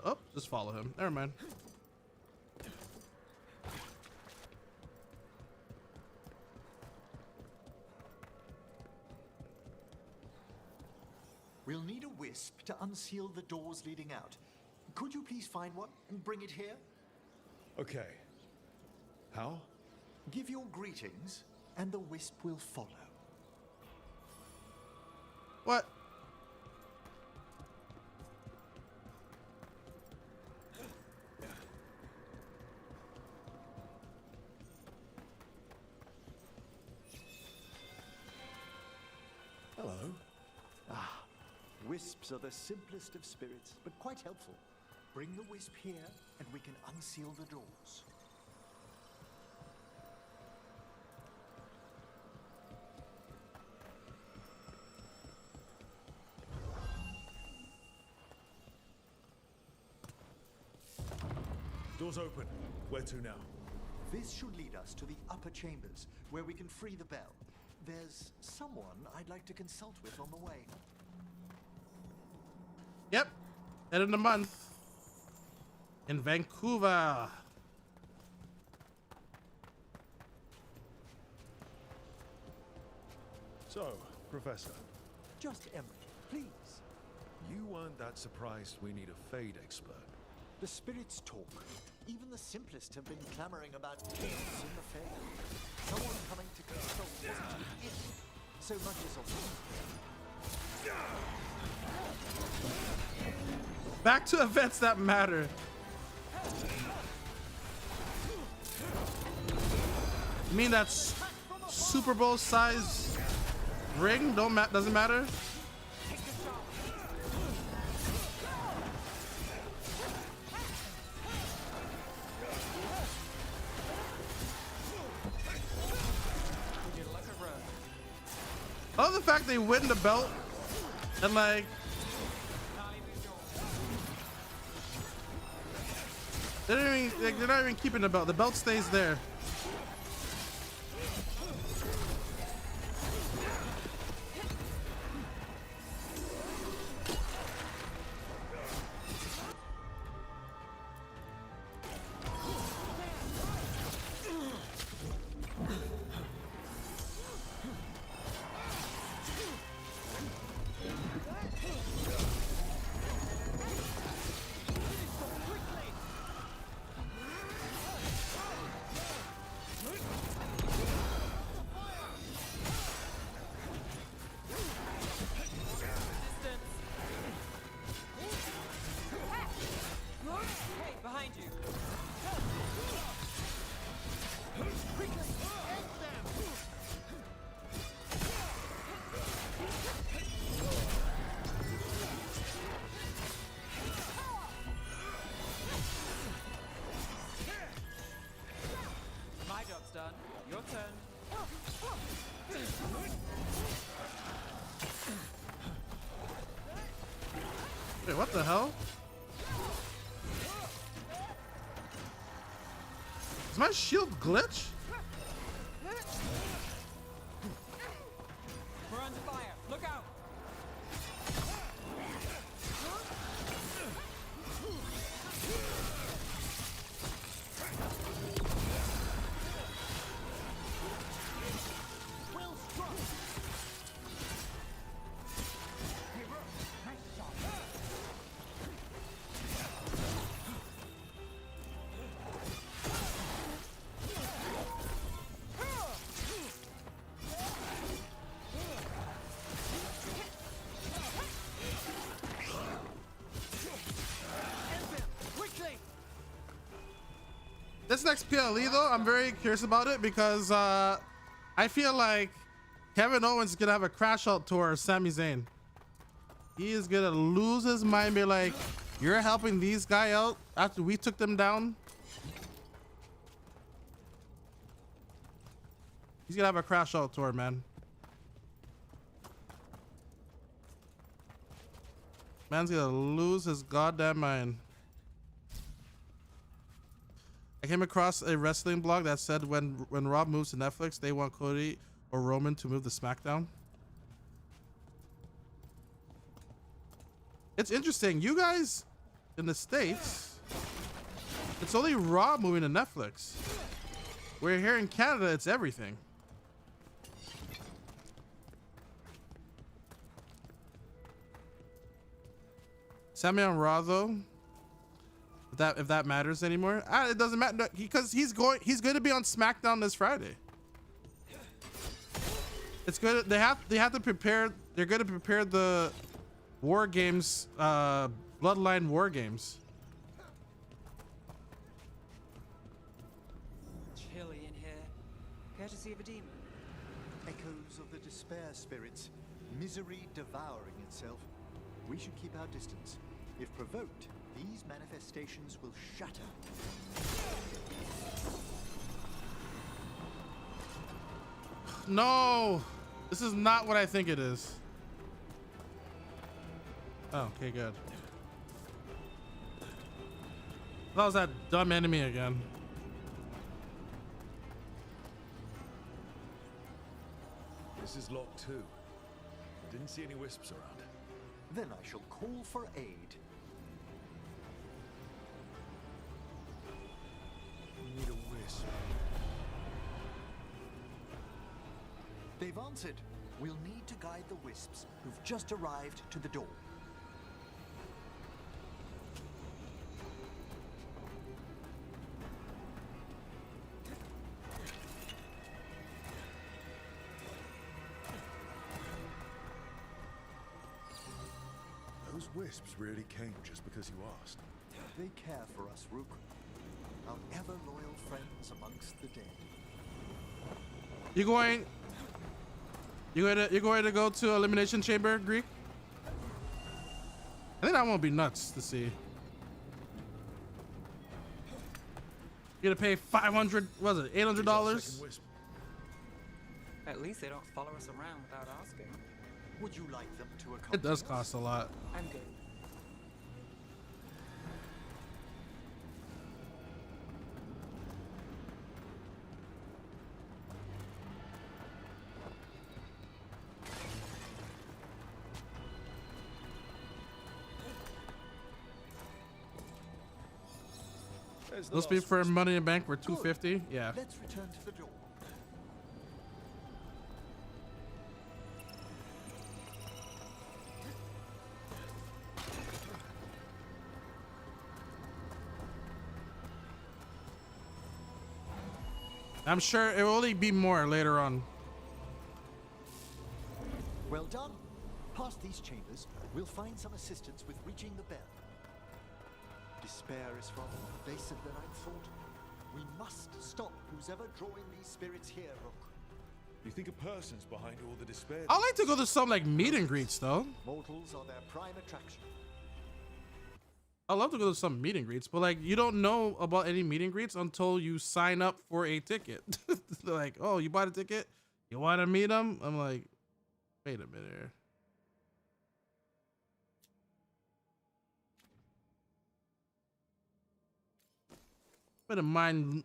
Oh, just follow him. Never mind. We'll need a wisp to unseal the doors leading out. Could you please find one and bring it here? Okay. How? Give your greetings, and the wisp will follow. What? Hello. Ah, wisps are the simplest of spirits, but quite helpful. Bring the wisp here, and we can unseal the doors. Doors open. Where to now? This should lead us to the upper chambers, where we can free the bell. There's someone I'd like to consult with on the way. Yep. End of the month. In Vancouver. So, Professor, Just Emery, please. you weren't that surprised we need a Fade expert. The spirits talk. Even the simplest have been clamoring about chaos in the Fade. Someone coming to consult isn't it so much as a Back to events that matter. You mean that's Super Bowl size ring? Doesn't matter. I love the fact they win the belt and like they're not even keeping the belt. The belt stays there. Wait, what the hell? Is my shield glitch? We're under fire. Look out! Well struck. This next PLE though, I'm very curious about it because I feel like Kevin Owens is gonna have a crash out tour of Sami Zayn. He is gonna lose his mind, be like, you're helping these guys out after we took them down. He's gonna have a crash out tour, man. Man's gonna lose his goddamn mind. I came across a wrestling blog that said when Rob moves to Netflix, they want Cody or Roman to move to SmackDown. It's interesting. You guys in the States, it's only Raw moving to Netflix. We're here in Canada, it's everything. Sami on Raw though. If that matters anymore, it doesn't matter because he's going to be on SmackDown this Friday. It's good. They have to prepare. They're going to prepare the War Games, Bloodline War Games. Chilly in here. Courtesy of a demon. Echoes of the despair spirits, misery devouring itself. We should keep our distance. If provoked, these manifestations will shatter. No, this is not what I think it is. Oh, okay, good. That was that dumb enemy again. This is lock 2. I didn't see any wisps around. Then I shall call for aid. We need a wisp. They've answered. We'll need to guide the wisps who've just arrived to the door. Those wisps really came just because you asked. They care for us, Rook. Our ever-loyal friends amongst the dead. You're going to go to Elimination Chamber, Greek? I think that won't be nuts to see. You're gonna pay 500, what was it, $800? At least they don't follow us around without asking. Would you like them to accompany It does us? cost a lot. I'm good. Those people for Money in the Bank were $250. Yeah. Let's return to the door. I'm sure it will only be more later on. Well done. Past these chambers, we'll find some assistance with reaching the bell. Despair is far more pervasive than I'd thought. We must stop who's ever drawing these spirits here, Rook. You think a person's behind all the despair? I'd like to go to some like meet and greets though. Mortals are their prime attraction. I'd love to go to some meet and greets, but like you don't know about any meet and greets until you sign up for a ticket. They're like, oh, you bought a ticket? You want to meet them? I'm like, wait a minute here. Wouldn't mind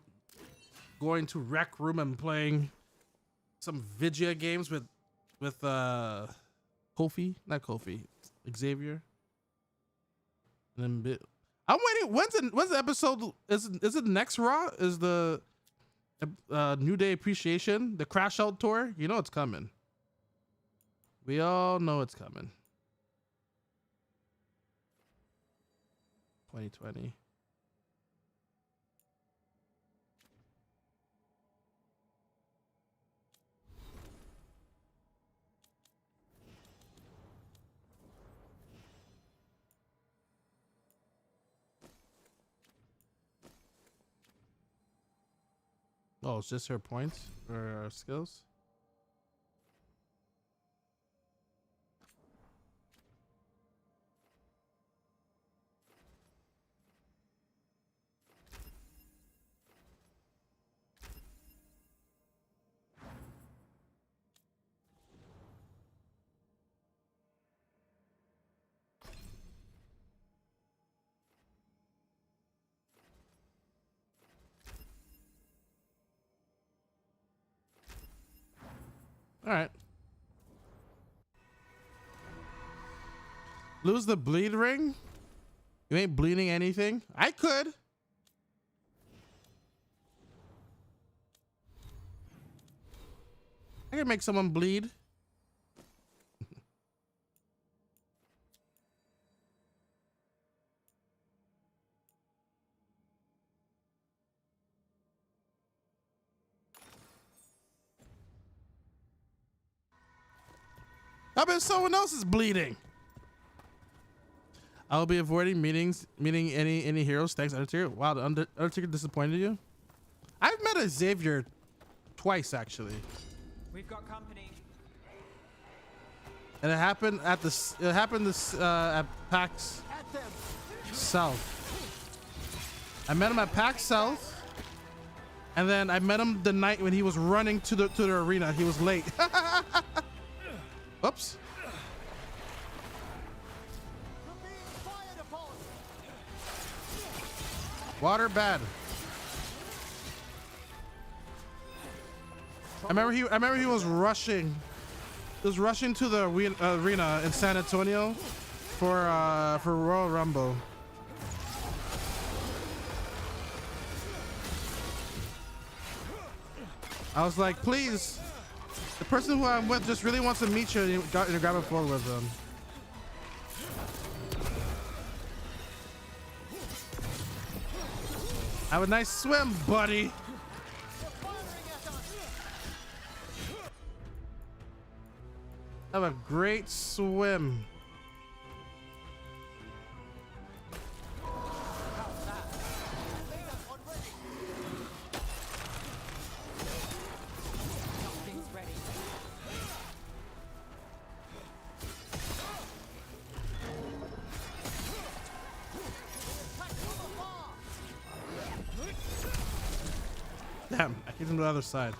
going to Rec Room and playing some Vigia games with Kofi, not Kofi, Xavier. And then I'm waiting. When's the episode? Is it next Raw? Is the New Day Appreciation, the Crash Out tour? You know it's coming. We all know it's coming. 2020. Oh, it's just her points or her skills? All right. Lose the bleed ring? You ain't bleeding anything? I could. I could make someone bleed. I bet someone else is bleeding. I'll be avoiding meeting any heroes. Thanks, Undertaker. Wow, the Undertaker disappointed you? I've met a Xavier twice, actually. We've got company. And it happened at at PAX South. I met him at PAX South, and then I met him the night when he was running to the arena. He was late. Oops. Water bad. I remember he was rushing. He was rushing to the arena in San Antonio for Royal Rumble. I was like, please. The person who I'm with just really wants to meet you, and you grab a photo with them. Have a nice swim, buddy. Have a great swim. Damn, I hit him to the other side.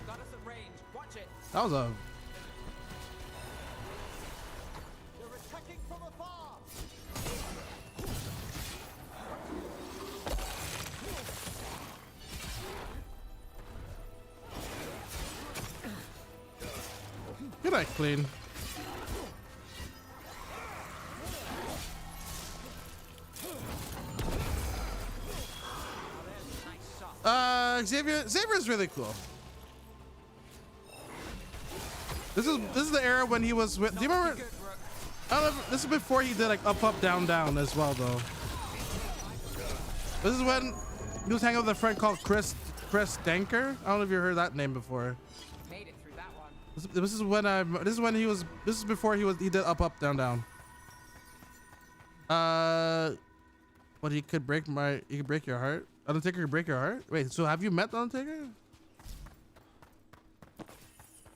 Got us at range. Watch it. That was a... They're attacking from afar. Good eye clean. Xavier's really cool. This is the era when he was with. Do you remember? I don't know, this is before he did like up up down down as well though. This is when he was hanging with a friend called Chris Danker. I don't know if you heard that name before. Made it through that one. This is before he did up up down down. But he could break your heart. Undertaker could break your heart? Wait, so have you met the Undertaker?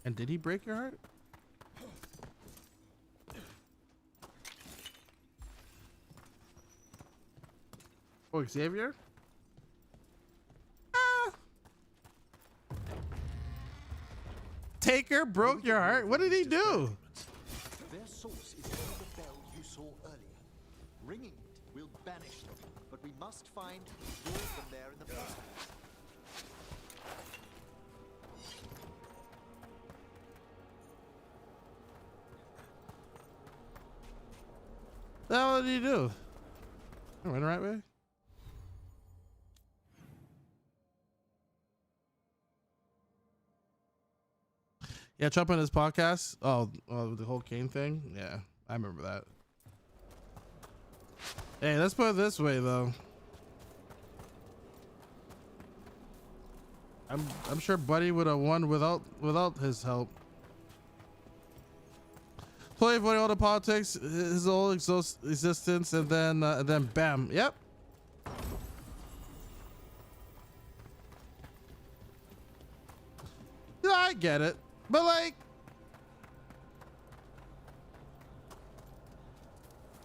And did he break your heart? Oh, Xavier? Taker broke your heart? What did he do? Their source is near the bell you saw earlier. Ringing it will banish them, but we must find who lured them there in the first place. The hell did he do? I went the right way? Yeah, Trump on his podcast. Oh, the whole Kane thing. Yeah, I remember that. Hey, let's put it this way though. I'm sure Buddy would have won without his help. Play avoiding all the politics, his whole existence, and then bam. Yep. Yeah, I get it. But like,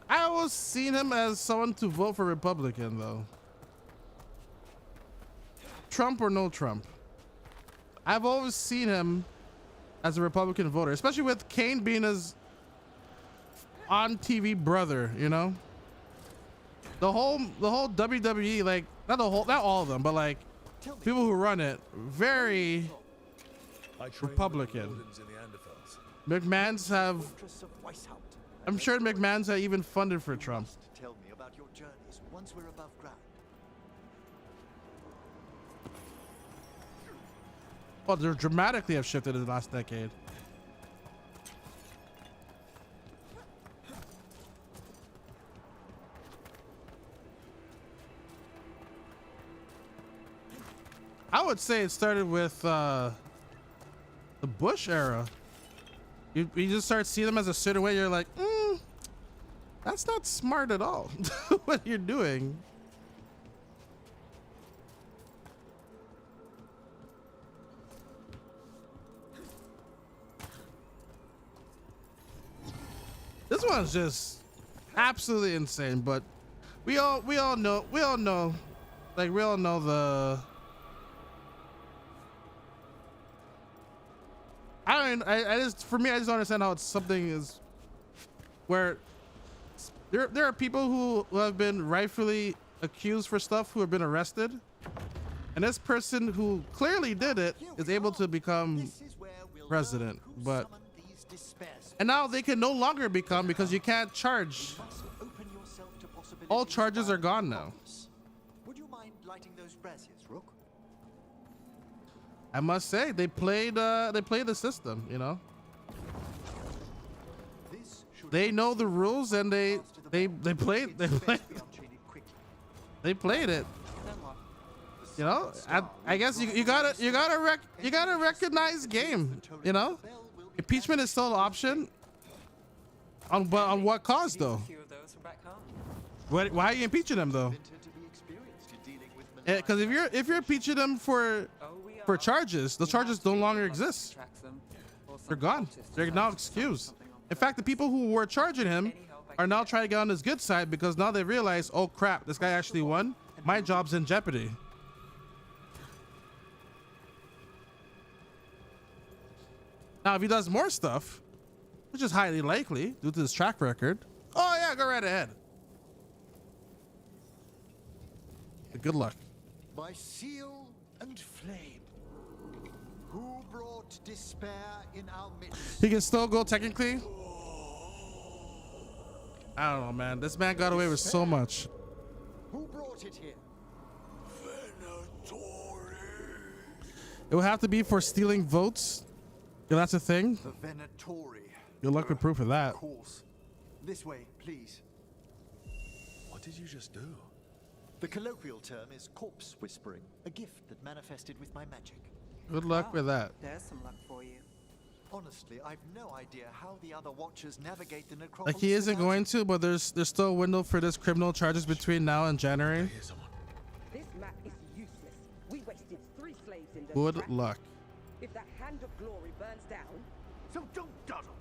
I always seen him as someone to vote for Republican though. Trump or no Trump. I've always seen him as a Republican voter, especially with Kane being his on-TV brother, you know? The whole WWE, like, not all of them, but like people who run it, very Republican. McMahon's have, I'm sure McMahon's have even funded for Trump. Tell me about your journeys once we're above ground. Well, they dramatically have shifted in the last decade. I would say it started with the Bush era. You just start seeing them as a certain way. You're like, that's not smart at all. What you're doing. This one's just absolutely insane. But we all know like we all know the. I just, for me, I just don't understand how it's something is where there are people who have been rightfully accused for stuff who have been arrested, and this person who clearly did it is able to become president, but and now they can no longer become because you can't charge. All charges are gone now. Would you mind lighting those braziers, Rook? I must say they played the system, you know. They know the rules and they played it. You know, I guess you gotta recognize game. You know, impeachment is still an option. On what cause though? Why are you impeaching them though? Because if you're impeaching them for charges, the charges no longer exist. They're gone. They're now excused. In fact, the people who were charging him are now trying to get on his good side because now they realize, oh crap, this guy actually won. My job's in jeopardy. Now, if he does more stuff, which is highly likely due to his track record, oh yeah, go right ahead. Good luck. By seal and flame, who brought despair in our midst? He can still go technically. I don't know, man. This man got away with so much. Who brought it here? It would have to be for stealing votes. Yeah, that's a thing. The Venatori. Good luck with proof of that. Of course. This way, please. What did you just do? The colloquial term is corpse whispering, a gift that manifested with my magic. Good luck with that. There's some luck for you. Honestly, I've no idea how the other watchers navigate the necropolis. Like he isn't going to, but there's still a window for this criminal charges between now and January. This map is useless. We wasted 3 slaves in the Good trap. luck. If that hand of glory burns down, so don't dawdle.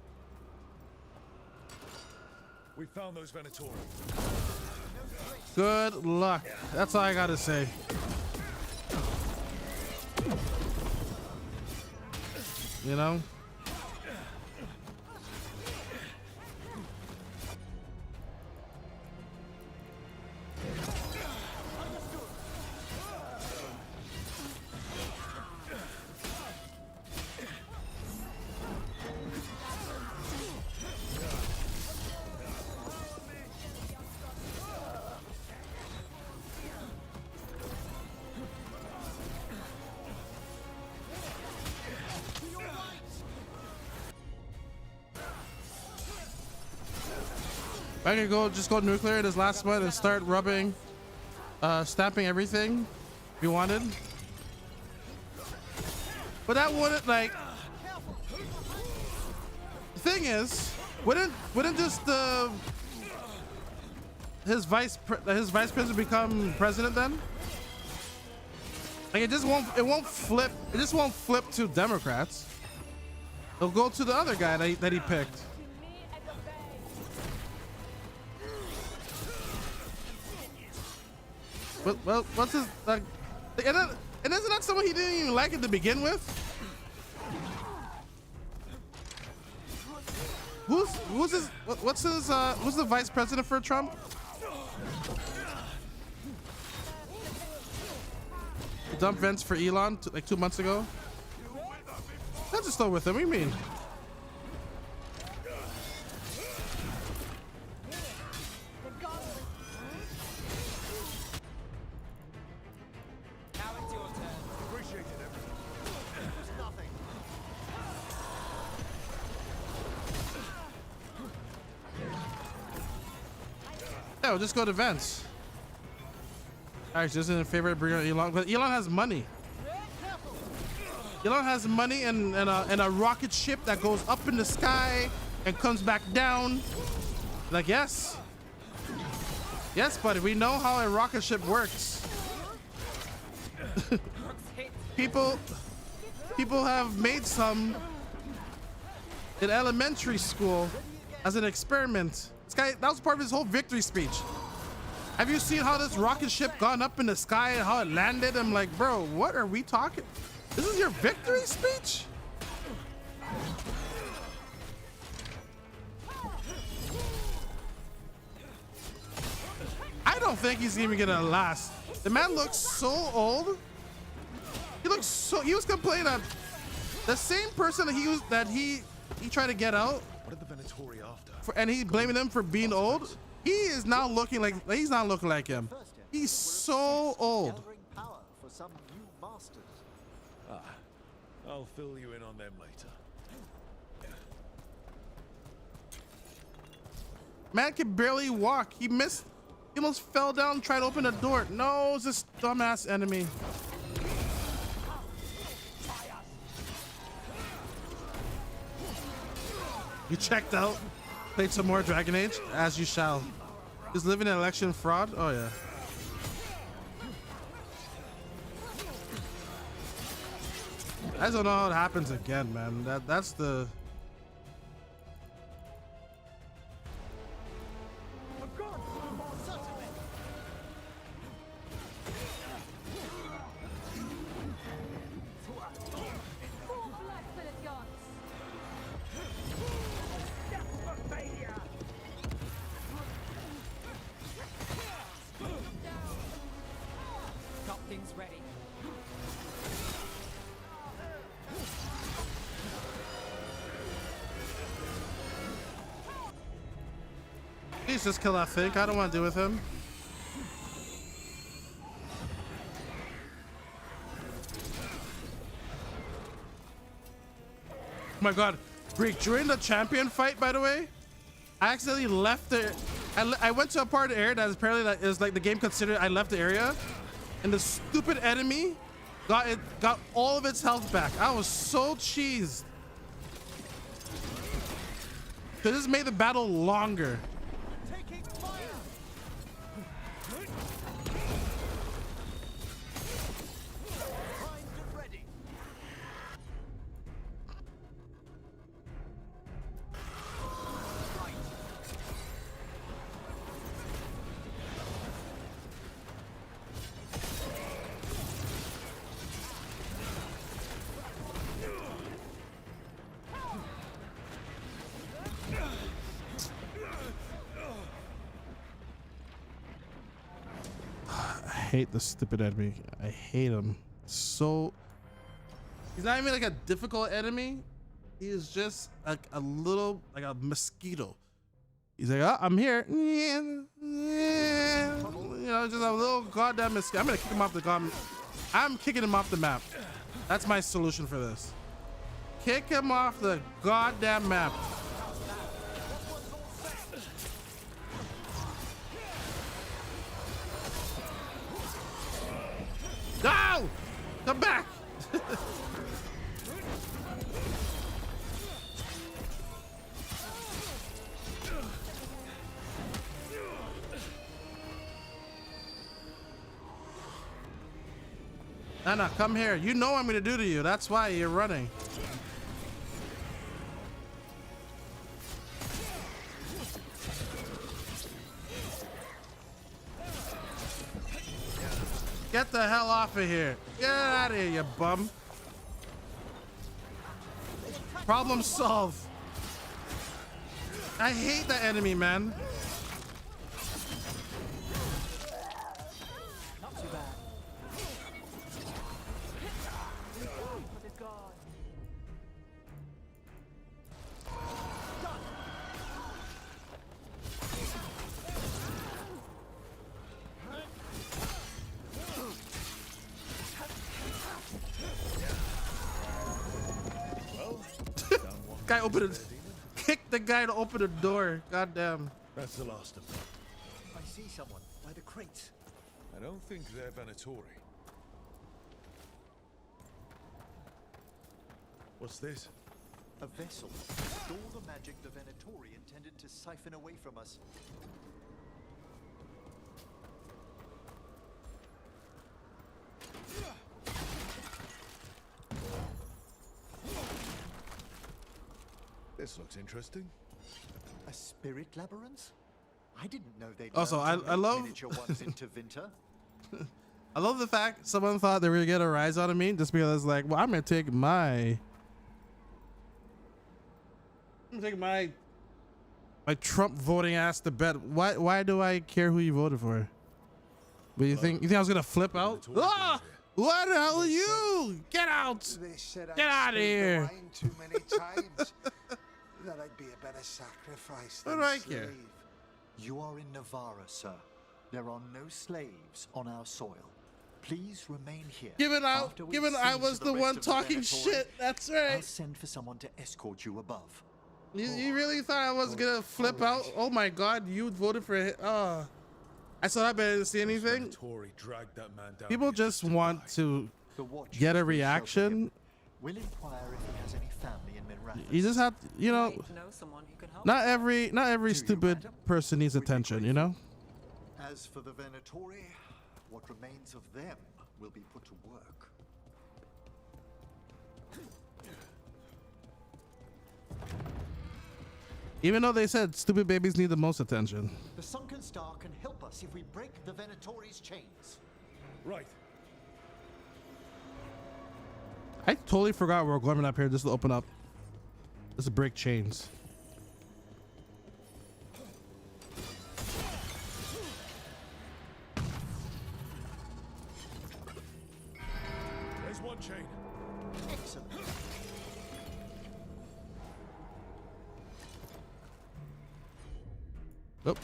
We found those Venatori. Good luck. That's all I gotta say. You know? I could just go nuclear this last one and start rubbing, stamping everything we wanted. But that wouldn't, like, the thing is, wouldn't just his vice president become president then? Like it won't flip to Democrats. It'll go to the other guy that he picked. Well, what's his like? And isn't that someone he didn't even like it to begin with? Who's the vice president for Trump? Dump vents for Elon like 2 months ago. That's just still with him. What do you mean? Yeah, we'll just go to vents. Actually, this is in favor of bringing Elon, but Elon has money. Elon has money and a rocket ship that goes up in the sky and comes back down. Like, yes, buddy, we know how a rocket ship works. people have made some in elementary school as an experiment. This guy, that was part of his whole victory speech. Have you seen how this rocket ship gone up in the sky and how it landed? I'm like, bro, what are we talking? This is your victory speech? I don't think he's even gonna last. The man looks so old. He was complaining that the same person that he tried to get out. What are the Venatori after? And he's blaming him for being old. He is now looking like he's not looking like him. He's so old. I'll fill you in on them later. Man can barely walk. He almost fell down trying to open a door. No, it's this dumbass enemy. You checked out? Played some more Dragon Age? As you shall. Is living in election fraud? Oh yeah. I just don't know how it happens again, man. That's the... Please just kill that fake. I don't want to deal with him. Oh my god. Greek, during the champion fight, by the way, I accidentally left the... I went to a part of the area that is apparently that is like the game considered I left the area, and the stupid enemy got all of its health back. I was so cheesed. Because this made the battle longer. I hate the stupid enemy. I hate him so. He's not even like a difficult enemy. He is just like a little, like a mosquito. He's like, oh, I'm here. You know, just a little goddamn mosquito. I'm gonna kick him off the I'm kicking him off the map. That's my solution for this. Kick him off the goddamn map. No! Come back! Anna, come here. You know what I'm gonna do to you. That's why you're running. Get the hell off of here. Get out of here, you bum. Problem solved. I hate that enemy, man. Not too bad. Guy opened it. Kick the guy to open the door. Goddamn. That's the last of them. I see someone by the crates. I don't think they're Venatori. What's this? A vessel. Store the magic the Venatori intended to siphon away from us. This looks interesting. A spirit labyrinth? I didn't know they'd Also, learned to I make love miniature ones into Vinter. I love the fact someone thought they were gonna get a rise out of me just because it's like, well, I'm gonna take my Trump voting ass to bed. Why do I care who you voted for? But you think I was gonna flip out? Ah! What the hell are you? Get out! They said Get out of here! wine too many times. That I'd be a better sacrifice What than do I slave. care? You are in Navarra, sir. There are no slaves on our soil. Please remain here. Given I After we've I seen was to the rest one of talking Venatori, shit. That's right. I'll send for someone to escort you above. You really thought I was gonna flip out? Oh my god, you voted for it. Oh. I saw that, but I didn't see anything. Venatori dragged that man down. People just want to The Watchers get a will shelter reaction. him. We'll inquire if he has any family in Minrathous. You just have to, you know, Might know someone who can help. not every stupid person needs attention, you know? As for the Venatori, what remains of them will be put to work. Even though they said stupid babies need the most attention. The Sunken Star can help us if we break the Venatori's chains. Right. I totally forgot we were going up here just to open up. Just to break chains. There's one chain. Excellent. Oh.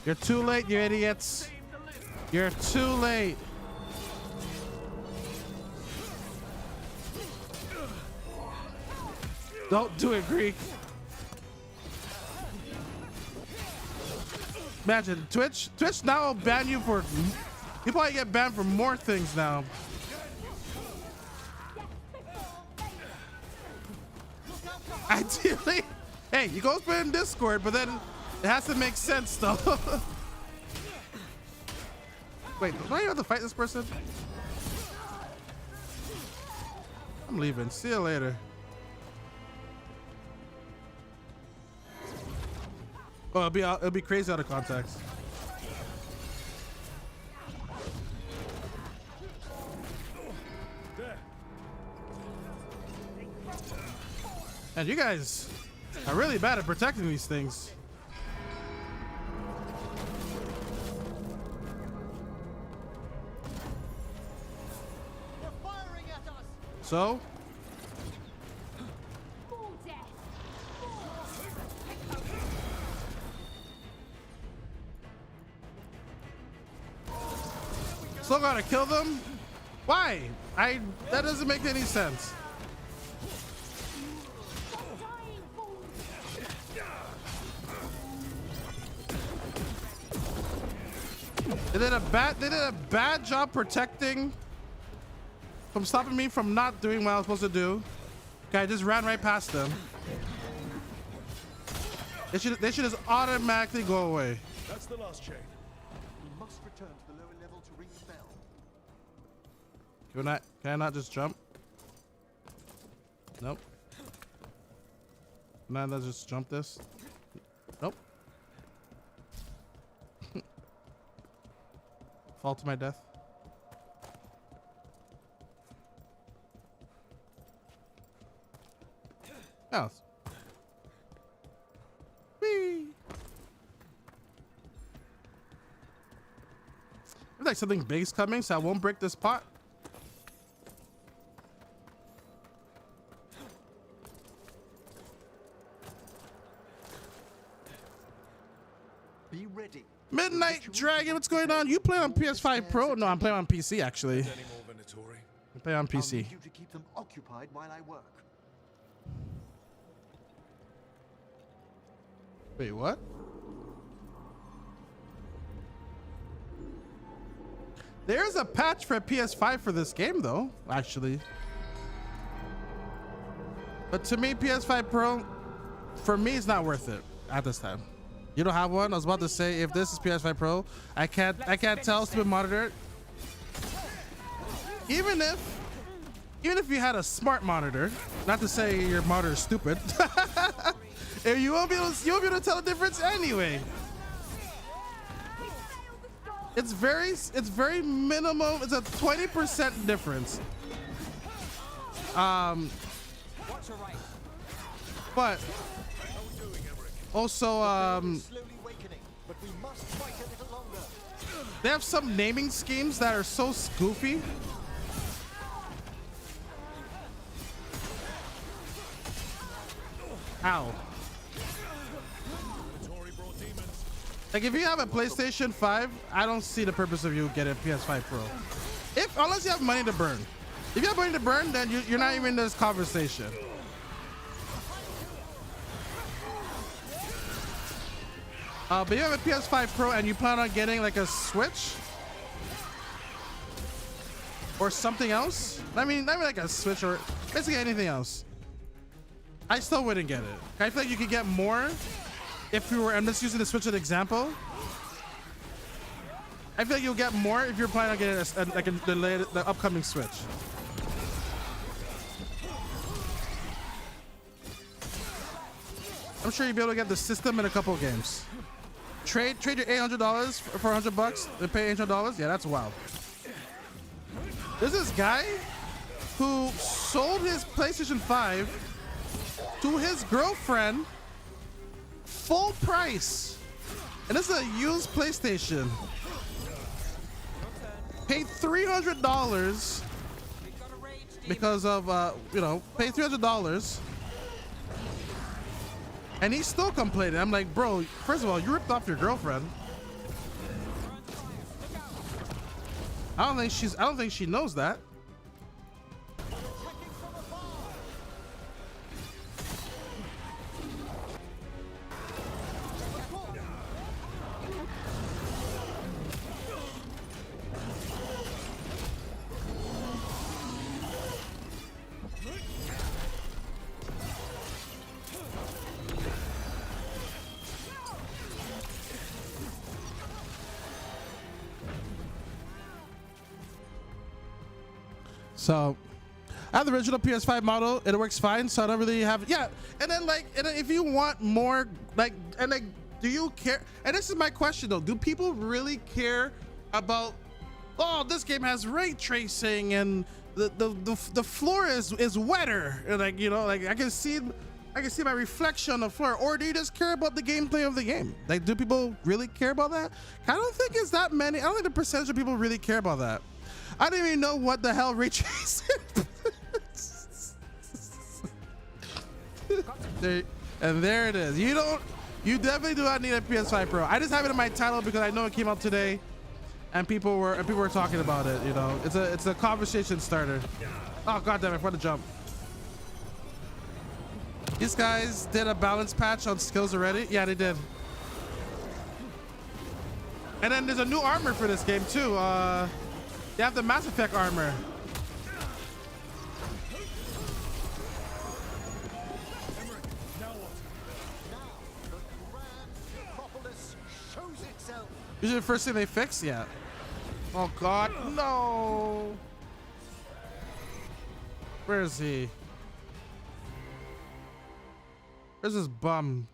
You're too late, you idiots. You're too late. Don't do it, Greek. Imagine Twitch now will ban you for, you probably get banned for more things now. Ideally, hey, you go put it in Discord, but then it has to make sense though. Wait, do I have to fight this person? I'm leaving. See you later. Oh, it'll be crazy out of context. And you guys are really bad at protecting these things. They're firing at us. So? Still gotta kill them? Why? That doesn't make any sense. They did a bad job protecting, from stopping me from not doing what I was supposed to do. Okay, I just ran right past them. They should just automatically go away. That's the last chain. We must return to the lower level to ring the bell. Can I not just jump? Nope. Can I not just jump this? Nope. Fall to my death. Oh. Whee! Looks like something big's coming, so I won't break this pot. Be ready. Midnight Dragon, what's going on? You play on PS5 Pro? No, I'm playing on PC actually. Any more Venatori? I play on I'll PC. need you to keep them occupied while I work. Wait, what? There's a patch for PS5 for this game though, actually. But to me, PS5 Pro, for me, it's not worth it at this time. You don't have one? I was about to say, if this is PS5 Pro, I can't tell stupid monitor. Even if you had a smart monitor, not to say your monitor is stupid, you won't be able to tell the difference anyway. It's very minimum. It's a 20% difference. But also they have some naming schemes that are so goofy. Ow. Like if you have a PlayStation 5, I don't see the purpose of you getting a PS5 Pro. Unless you have money to burn. If you have money to burn, then you're not even in this conversation. But you have a PS5 Pro and you plan on getting like a Switch or something else. I mean, not even like a Switch or basically anything else. I still wouldn't get it. I feel like you could get more if you were. I'm just using the Switch as an example. I feel like you'll get more if you're planning on getting the upcoming Switch. I'm sure you'll be able to get the system in a couple of games. Trade your $800 for $100 and pay $800. Yeah, that's wild. There's this guy who sold his PlayStation 5 to his girlfriend full price, and this is a used PlayStation. Paid $300 because of paid $300. And he's still complaining. I'm like, bro, first of all, you ripped off your girlfriend. I don't think she knows that. So I have the original PS5 model. It works fine, so I don't really have. Yeah, and then if you want more, do you care? And this is my question though: do people really care about? Oh, this game has ray tracing and the floor is wetter, and I can see my reflection on the floor. Or do you just care about the gameplay of the game? Like, do people really care about that? I don't think it's that many. I don't think the percentage of people really care about that. I don't even know what the hell ray tracing is. There it is. You definitely do not need a PS5 Pro. I just have it in my title because I know it came out today, and people were talking about it. You know, it's a conversation starter. Oh god damn it! I forgot to jump. These guys did a balance patch on skills already. Yeah, they did. And then there's a new armor for this game too. They have the Mass Effect armor. Usually the first thing they fix? Yeah. Oh God, no. Where is he? Where's this bum?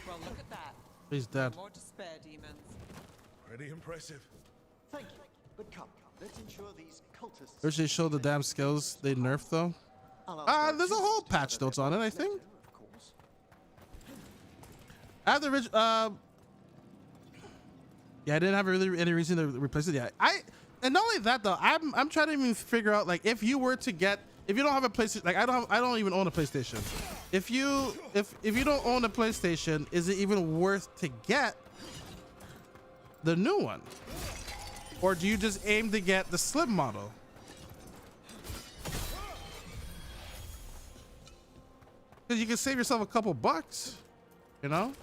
Well, look at that. He's dead. More to spare, demons. Pretty impressive. Thank you. But come, let's ensure these cultists. Wish they showed the damn skills they nerfed though. There's a whole patch notes on it, I think. I have the original. Yeah, I didn't have really any reason to replace it yet. And not only that though, I'm trying to even figure out like if you were to get, if you don't have a PlayStation, like I don't even own a PlayStation. If you don't own a PlayStation, is it even worth to get the new one, or do you just aim to get the slim model? Because you can save yourself a couple bucks, you know.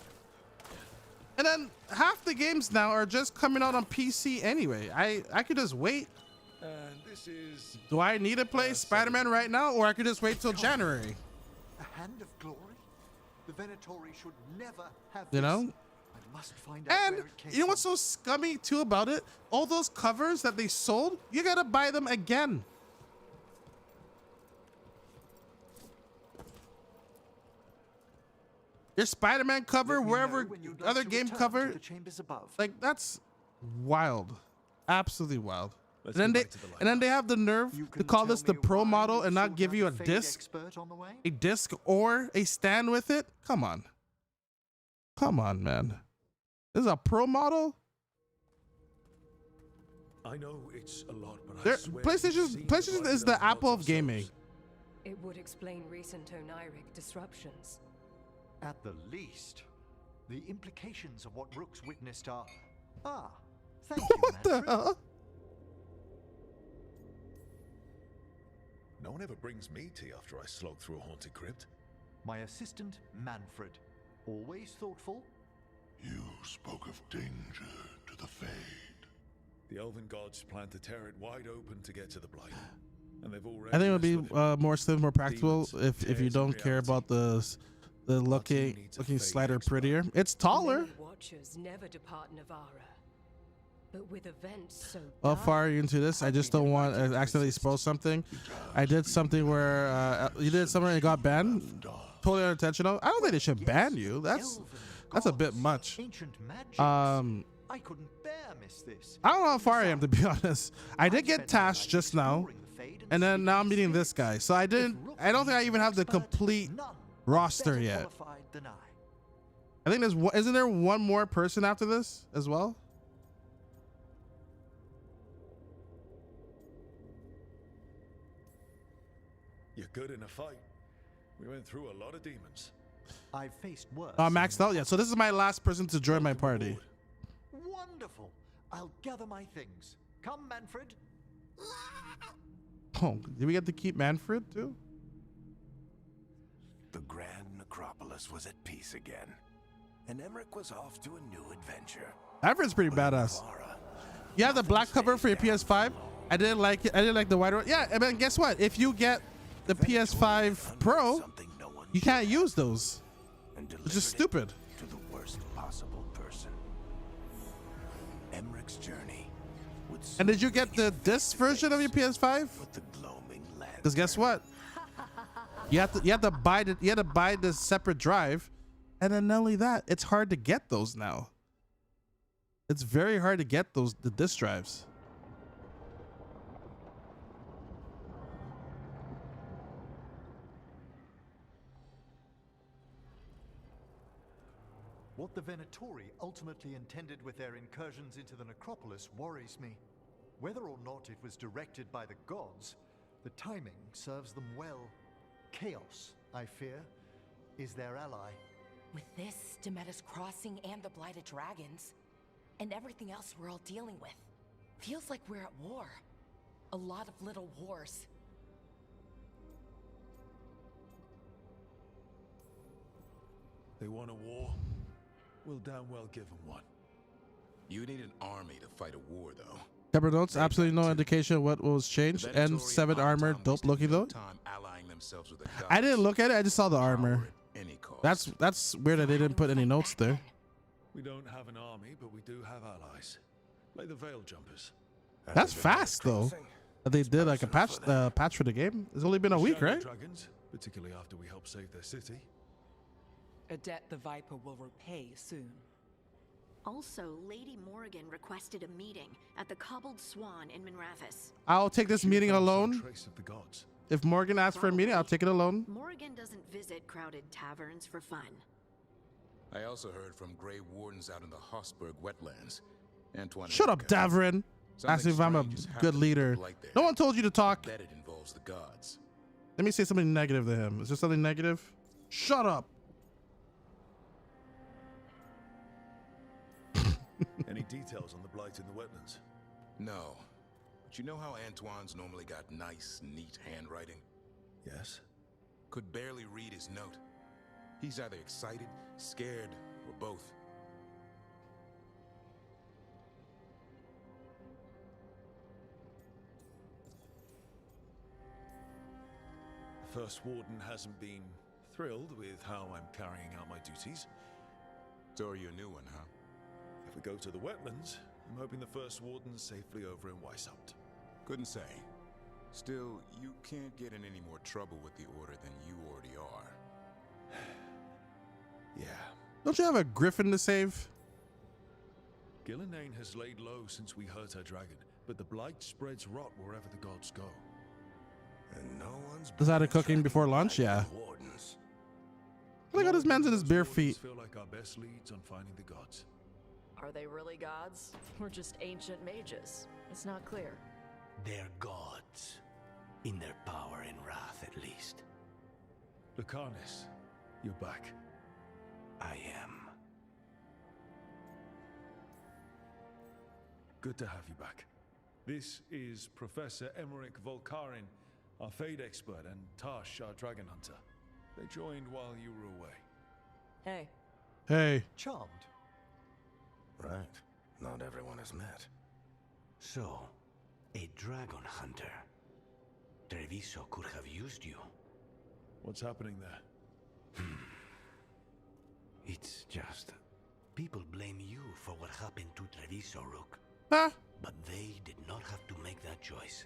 And then half the games now are just coming out on PC anyway. I could just wait. And this is. Do I need to play Spider-Man right now, or I could just wait till January? A hand of glory? The Venatori should never have You this. know? I must find out And where it came you know what's so scummy too about it? All those covers that they sold, you gotta buy them again. Your Spider-Man cover, wherever other game cover, like that's wild, absolutely wild. And then they have the nerve to call this the Pro model and not give you a disc or a stand with it. Come on, man. This is a Pro model. I know it's a lot, but I swear PlayStation is the Apple of gaming. It would explain recent Oniric disruptions. At the least, the implications of what Rook's witnessed are. Thank you, What the hell? No one ever brings me tea after I slog through a haunted crypt. My assistant, Manfred. Always thoughtful. You spoke of danger to the Fade. The Elven gods plan to tear it wide open to get to the Blight. And they've already. I think it would be more slim, more practical if you don't care about the looking slider prettier. It's taller. Many watchers never depart Navarra. But with events so How far are you into this? I just don't want to accidentally spoil something. I did something where you did something and it got banned. Totally unintentional. I don't think they should ban you. That's a bit much. I couldn't bear miss this. I don't know how far I am, to be honest. I did get Tash just now, and then now I'm meeting this guy. So I don't think I even have the complete roster yet. I think isn't there one more person after this as well? You're good in a fight. We went through a lot of demons. I've faced worse. Maxed out yet. So this is my last person to join my party. Wonderful. I'll gather my things. Come, Manfred. Oh, did we get to keep Manfred too? The Grand Necropolis was at peace again, and Emmerich was off to a new adventure. Manfred's pretty badass. You have the black cover for your PS5. I didn't like it. I didn't like the white one. Yeah, and then guess what? If you get the PS5 Pro, you can't use those. It's just stupid. To the worst possible person. Emmerich's journey. And did you get the disc version of your PS5? Because guess what? You have to buy the separate drive, and then not only that, it's hard to get those now. It's very hard to get the disc drives. What the Venatori ultimately intended with their incursions into the necropolis worries me. Whether or not it was directed by the gods, the timing serves them well. Chaos, I fear, is their ally. With this, Demeter's Crossing and the Blighted Dragons, and everything else we're all dealing with, feels like we're at war. A lot of little wars. They want a war. we'll damn well give them one. You need an army to fight a war, though. Cover notes, absolutely no indication of what was changed. N7 armor, dope looking though. I didn't look at it, I just saw the armor. That's weird that they didn't put any notes there. We don't have an army, but we do have allies. Like the Veil Jumpers. That's fast though. They did like a patch for the game. It's only been a week, right? Dragons, particularly after we helped save their city. A debt the Viper will repay soon. Also, Lady Morrigan requested a meeting at the Cobbled Swan in Minrathous. I'll take this meeting alone. Trace of the gods. If Morgan asks for a meeting, I'll take it alone. Morrigan doesn't visit crowded taverns for fun. I also heard from Grey Wardens out in the Hossberg wetlands. Antoine. Shut up, Davrin. Ask if I'm a good leader. No one told you to talk. Bet it involves the gods. Let me say something negative to him. Is there something negative? Shut up. Any details on the blight in the wetlands? No. But you know how Antoine's normally got nice, neat handwriting? Yes. Could barely read his note. He's either excited, scared, or both. The First Warden hasn't been thrilled with how I'm carrying out my duties. So are you a new one, huh? If we go to the wetlands, I'm hoping the First Warden's safely over in Weishaupt. Couldn't say. Still, you can't get in any more trouble with the Order than you already are. Yeah. Don't you have a griffin to save? Gillenane has laid low since we hurt her dragon, but the blight spreads rot wherever the gods go. And no one's Decided cooking before lunch? Yeah. Look at his man's in his bare feet. Feel like our best leads on finding the gods. Are they really gods? Or just ancient mages? It's not clear. They're gods. In their power and wrath, at least. Lucanus, you're back. I am. Good to have you back. This is Professor Emmerich Volkarin, our Fade expert, and Tash, our dragon hunter. They joined while you were away. Hey. Hey. Charmed. Right. Not everyone has met. So, a dragon hunter. Treviso could have used you. What's happening there? It's just... people blame you for what happened to Treviso, Rook. Huh? But they did not have to make that choice,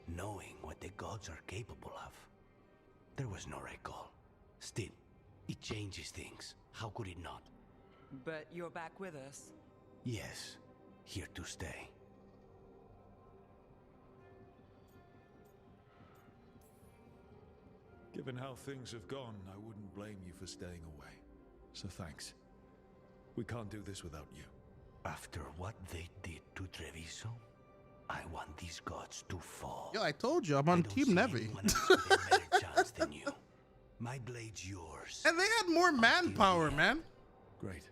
knowing what the gods are capable of. There was no recall. Still, it changes things. How could it not? But you're back with us. Yes, here to stay. Given how things have gone, I wouldn't blame you for staying away. So thanks. We can't do this without you. After what they did to Treviso, I want these gods to fall. Yo, I told you, I'm on Team Nevi. Chance than you. My blade's yours. And they had more manpower, man. Great.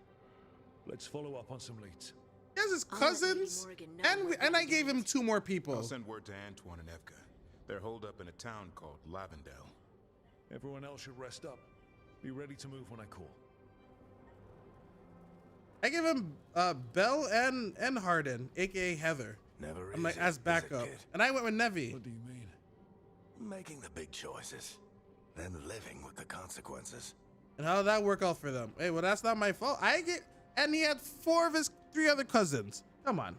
Let's follow up on some leads. He has his cousins, and I gave him 2 more people. I'll send word to Antoine and Evka. They're holed up in a town called Lavendale. Everyone else should rest up. Be ready to move when I call. I gave him Belle and Harden, aka Heather. Never I'm like, easy, as is it, backup. kid? And I went with Nevi. What do you mean? Making the big choices, then living with the consequences. And how did that work out for them? Hey, well, that's not my fault. And he had 4 of his 3 other cousins. Come on.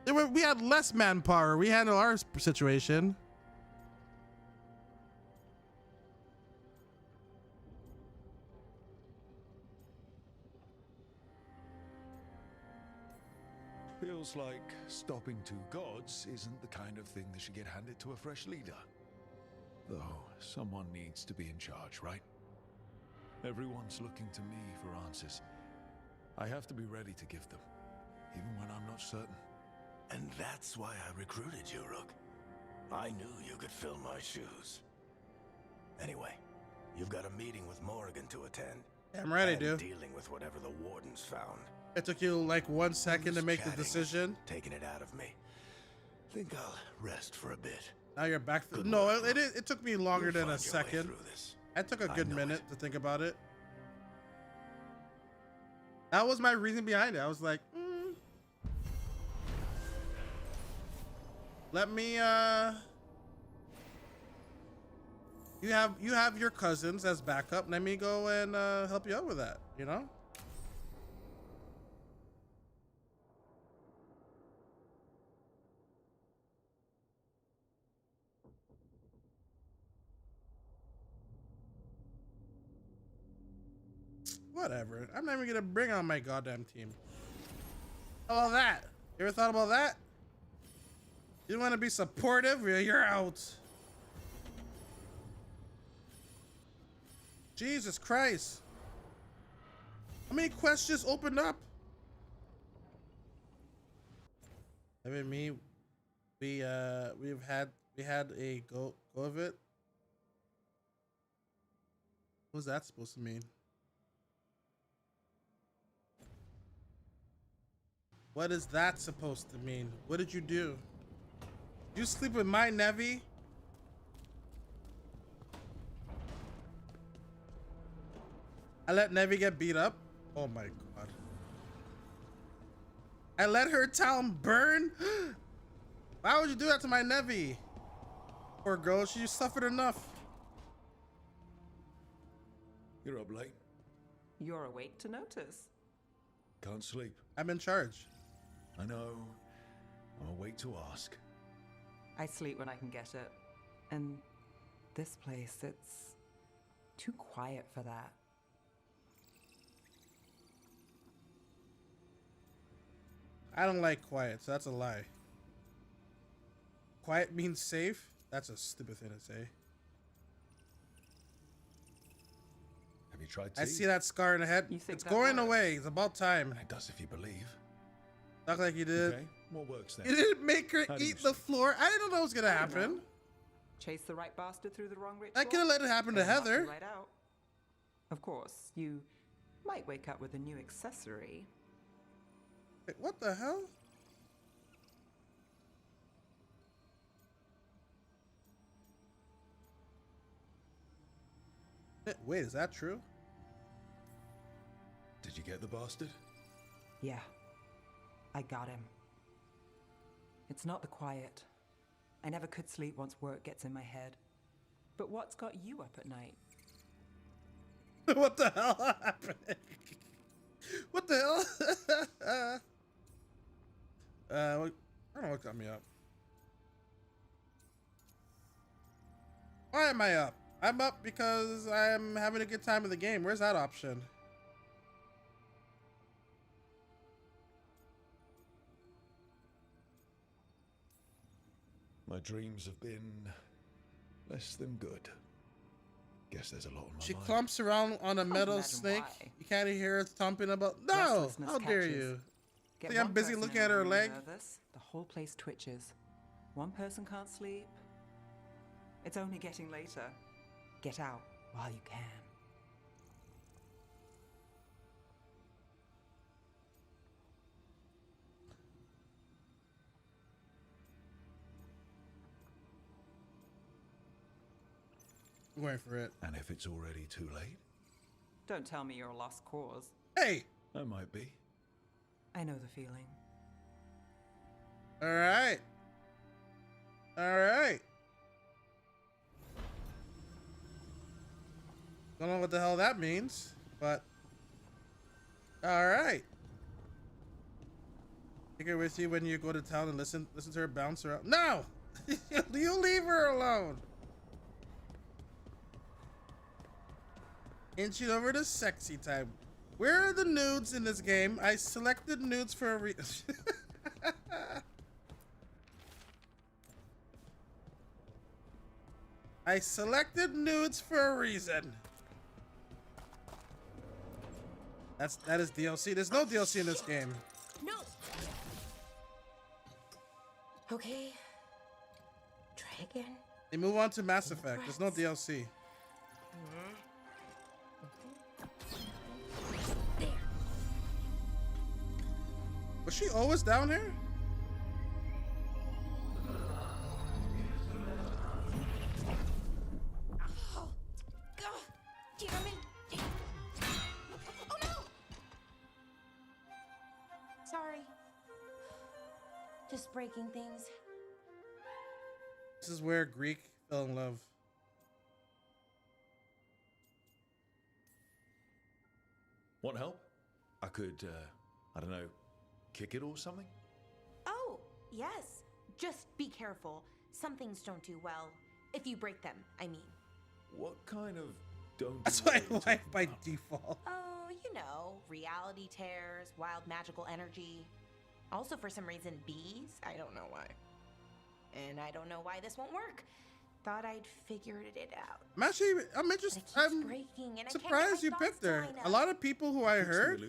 We had less manpower. We handled our situation. Feels like stopping 2 gods isn't the kind of thing that should get handed to a fresh leader. Though, someone needs to be in charge, right? Everyone's looking to me for answers. I have to be ready to give them, even when I'm not certain. And that's why I recruited you, Rook. I knew you could fill my shoes. Anyway, you've got a meeting with Morrigan to attend. I'm ready, dude. Dealing with whatever the wardens found. It took you like 1 second to make the decision. Taking it out of me. Think I'll rest for a bit. Now you're back. No, it took me longer than a second. I took a I good know minute to think about it. That was my reason behind it. I was like, let me you have your cousins as backup. Let me go and help you out with that, you know? Whatever. I'm not even gonna bring on my goddamn team. How about that? You ever thought about that? You want to be supportive? You're out. Jesus Christ. How many quests just opened up? I mean, we had a go of it. What was that supposed to mean? What is that supposed to mean? What did you do? You sleep with my Nevi? I let Nevi get beat up? Oh my god. I let her town burn? Why would you do that to my Nevi? Poor girl, she suffered enough. You're up late. You're awake to notice. Can't sleep. I'm in charge. I know. I'm awake to ask. I sleep when I can get it. And this place, it's too quiet for that. I don't like quiet, so that's a lie. Quiet means safe? That's a stupid thing to say. Have you tried tea? I see that scar in the head. It's going away. It's about time. It does if you believe. Talk like you did. Okay, what works then? You didn't make her How do you eat the floor. I didn't know that was gonna happen. Chase the right bastard through the wrong ritual. I could have let it happen to and knock you Heather. Right out. Of course, you might wake up with a new accessory. Wait, what the hell? Wait, is that true? Did you get the bastard? Yeah, I got him. It's not the quiet. I never could sleep once work gets in my head. But what's got you up at night? What the hell happened? What the hell? I don't know what got me up. Why am I up? I'm up because I'm having a good time in the game. Where's that option? My dreams have been less than good. Guess there's a lot on my She mind. clumps around on a metal imagine snake. why. You can't hear her thumping about. No! Restlessness How dare catches. you? Get Think I'm one busy person looking in at a her room leg? nervous, the whole place twitches. One person can't sleep. It's only getting later. Get out while you can. I'm going for it. And if it's already too late? Don't tell me you're a lost cause. Hey! I might be. I know the feeling. Alright. Alright. Don't know what the hell that means, but alright. Take her with you when you go to town and listen to her bounce around. No! You leave her alone. Inching over to sexy time. Where are the nudes in this game? I selected nudes for a reason. I selected nudes for a reason. That is DLC. There's no DLC in this game. No. Okay. Try again. They move on to Mass Effect. There's no DLC. There. Was she always down here? Oh, God. Damn it! Oh no! Sorry. Just breaking things. This is where Greek fell in love. Want help? I could, I don't know, kick it or something? Oh, yes. Just be careful. Some things don't do well. If you break them, I mean. What kind of don't? That's my life by default. Oh, you know, reality tears, wild magical energy. Also, for some reason, bees. I don't know why. And I don't know why this won't work. Thought I'd figured it out. I'm interested. I'm surprised you picked her. A lot of people who I heard.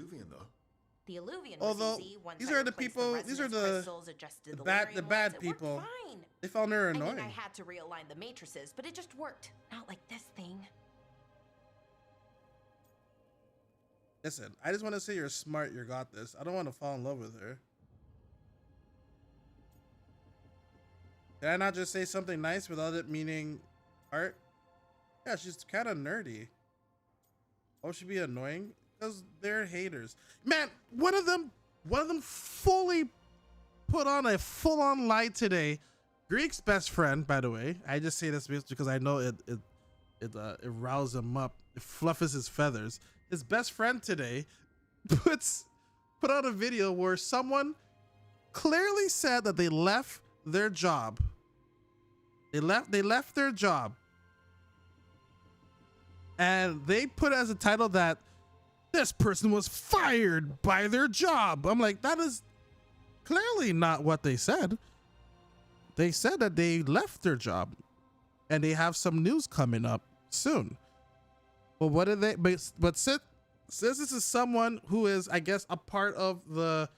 The Illuvian was Although easy. Once these I are the replaced people. the These are resonance the crystals, adjusted the delirium bad ones, it people. worked fine. They found her I annoying. mean, I had to realign the matrices, but it just worked. Not like this thing. Listen, I just want to say you're smart. You got this. I don't want to fall in love with her. Did I not just say something nice without it meaning art? Yeah, she's kind of nerdy. Oh, she'd be annoying because they're haters. Man, one of them fully put on a full-on lie today. Greek's best friend, by the way. I just say this because I know it rouses him up. It fluffs his feathers. His best friend today put out a video where someone clearly said that they left their job. They left their job. And they put as a title that this person was fired by their job. I'm like, that is clearly not what they said. They said that they left their job and they have some news coming up soon. But what are they? But since this is someone who is, I guess, a part of the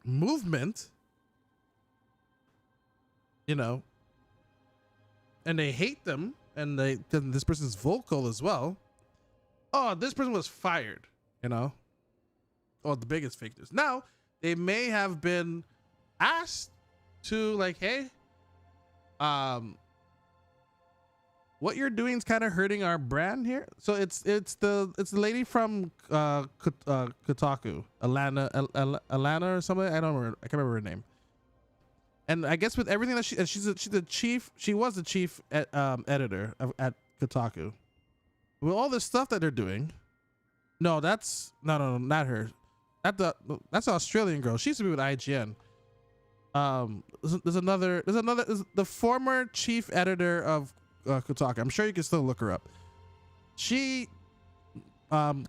movement, you know, and they hate them, and this person's vocal as well. Oh, this person was fired, you know. Oh, the biggest fake news. Now, they may have been asked to, like, hey, what you're doing is kind of hurting our brand here. So it's the lady from Kotaku, Alana or something. I don't remember. I can't remember her name. And I guess with everything that she's the chief. She was the chief editor at Kotaku. With all this stuff that they're doing, no, not her. That's an Australian girl. She used to be with IGN. There's the former chief editor of Kotaku. I'm sure you can still look her up. She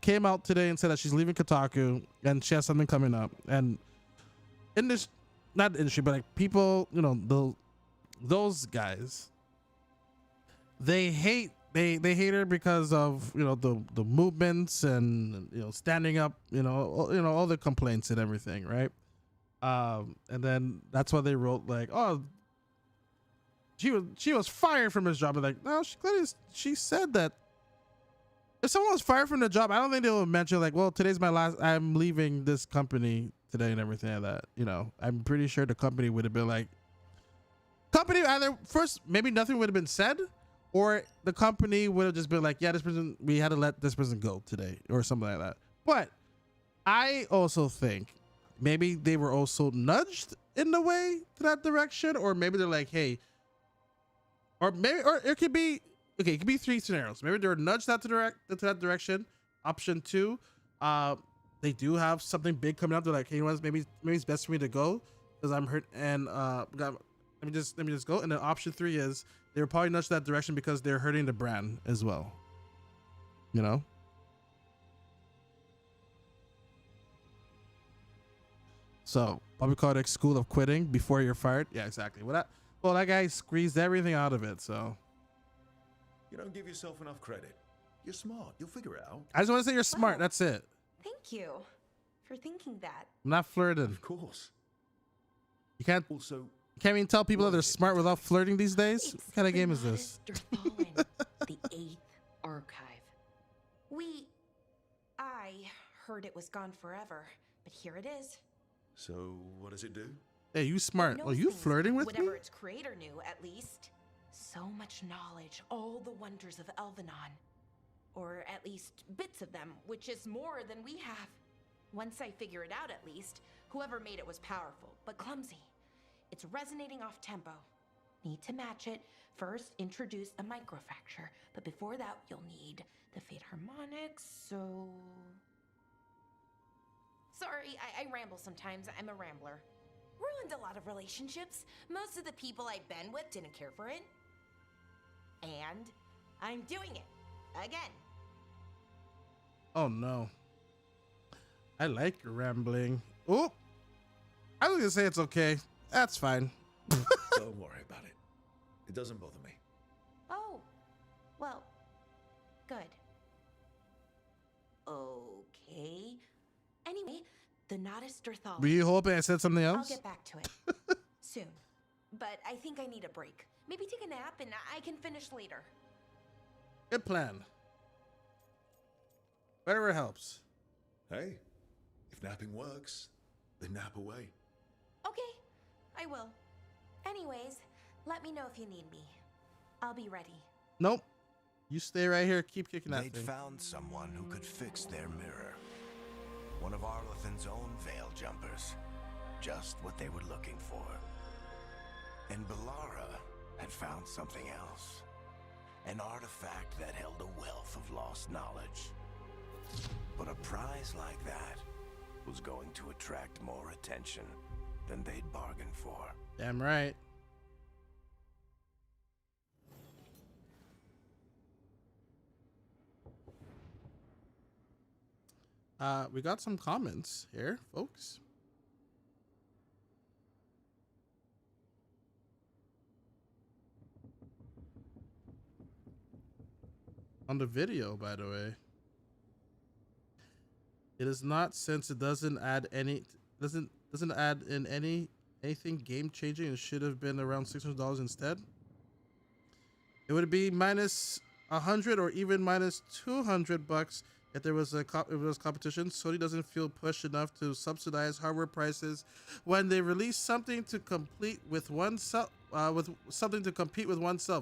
came out today and said that she's leaving Kotaku and she has something coming up. And in this, not the industry, but like people, you know, those guys, they hate her because of, you know, the movements and, you know, standing up, you know, all the complaints and everything, right? And then that's why they wrote like, oh, she was fired from his job. And like, no, she said that if someone was fired from their job, I don't think they would mention like, well, today's my last, I'm leaving this company today and everything like that. You know, I'm pretty sure the company would have been like, either first, maybe nothing would have been said, or the company would have just been like, yeah, this person, we had to let this person go today or something like that. But I also think maybe they were also nudged in the way to that direction, or maybe they're like, hey, or it could be, okay, it could be three scenarios. Maybe they were nudged to that direction. Option two, they do have something big coming up. They're like, hey, you know what, maybe it's best for me to go because I'm hurt, and let me just go. And then option three is they were probably nudged that direction because they're hurting the brand as well. You know? So probably call it school of quitting before you're fired. Yeah, exactly. Well, that guy squeezed everything out of it, so. You don't give yourself enough credit. You're smart. You'll figure it out. I just want to say you're smart. That's it. Thank you for thinking that. I'm not flirting. Of course. You can't even tell people that they're smart without flirting these days? What kind of game is this? The 8th archive. I heard it was gone forever, but here it is. So what does it do? Hey, you smart. It Are you knows flirting with me? whatever its creator knew, at least. So much knowledge, all the wonders of Elvenon. Or at least bits of them, which is more than we have. Once I figure it out, at least, whoever made it was powerful, but clumsy. It's resonating off tempo. Need to match it. First, introduce a microfracture, but before that, you'll need the Fate harmonics, so... Sorry, I ramble sometimes. I'm a rambler. Ruined a lot of relationships. Most of the people I've been with didn't care for it. And I'm doing it. Again. Oh no. I like your rambling. Oh, I was gonna say it's okay. That's fine. Don't worry about it. It doesn't bother me. Oh, well, good. Okay. Anyway, the Nodus Dirthal. Were you hoping I said something I'll else? get back to it soon. But I think I need a break. Maybe take a nap and I can finish later. Good plan. Whatever helps. Hey, if napping works, then nap away. Okay, I will. Anyways, let me know if you need me. I'll be ready. Nope. You stay right here. Keep kicking that They'd thing. found someone who could fix their mirror. One of Arlethan's own veil jumpers. Just what they were looking for. And Bellara had found something else. An artifact that held a wealth of lost knowledge. But a prize like that was going to attract more attention than they'd bargained for. Damn right. We got some comments here, folks. On the video, by the way. It is not, since it doesn't add anything game changing. It should have been around $600 instead. It would be minus 100 or even minus $200 if there was competition. Sony doesn't feel pushed enough to subsidize hardware prices when they release something to compete with oneself,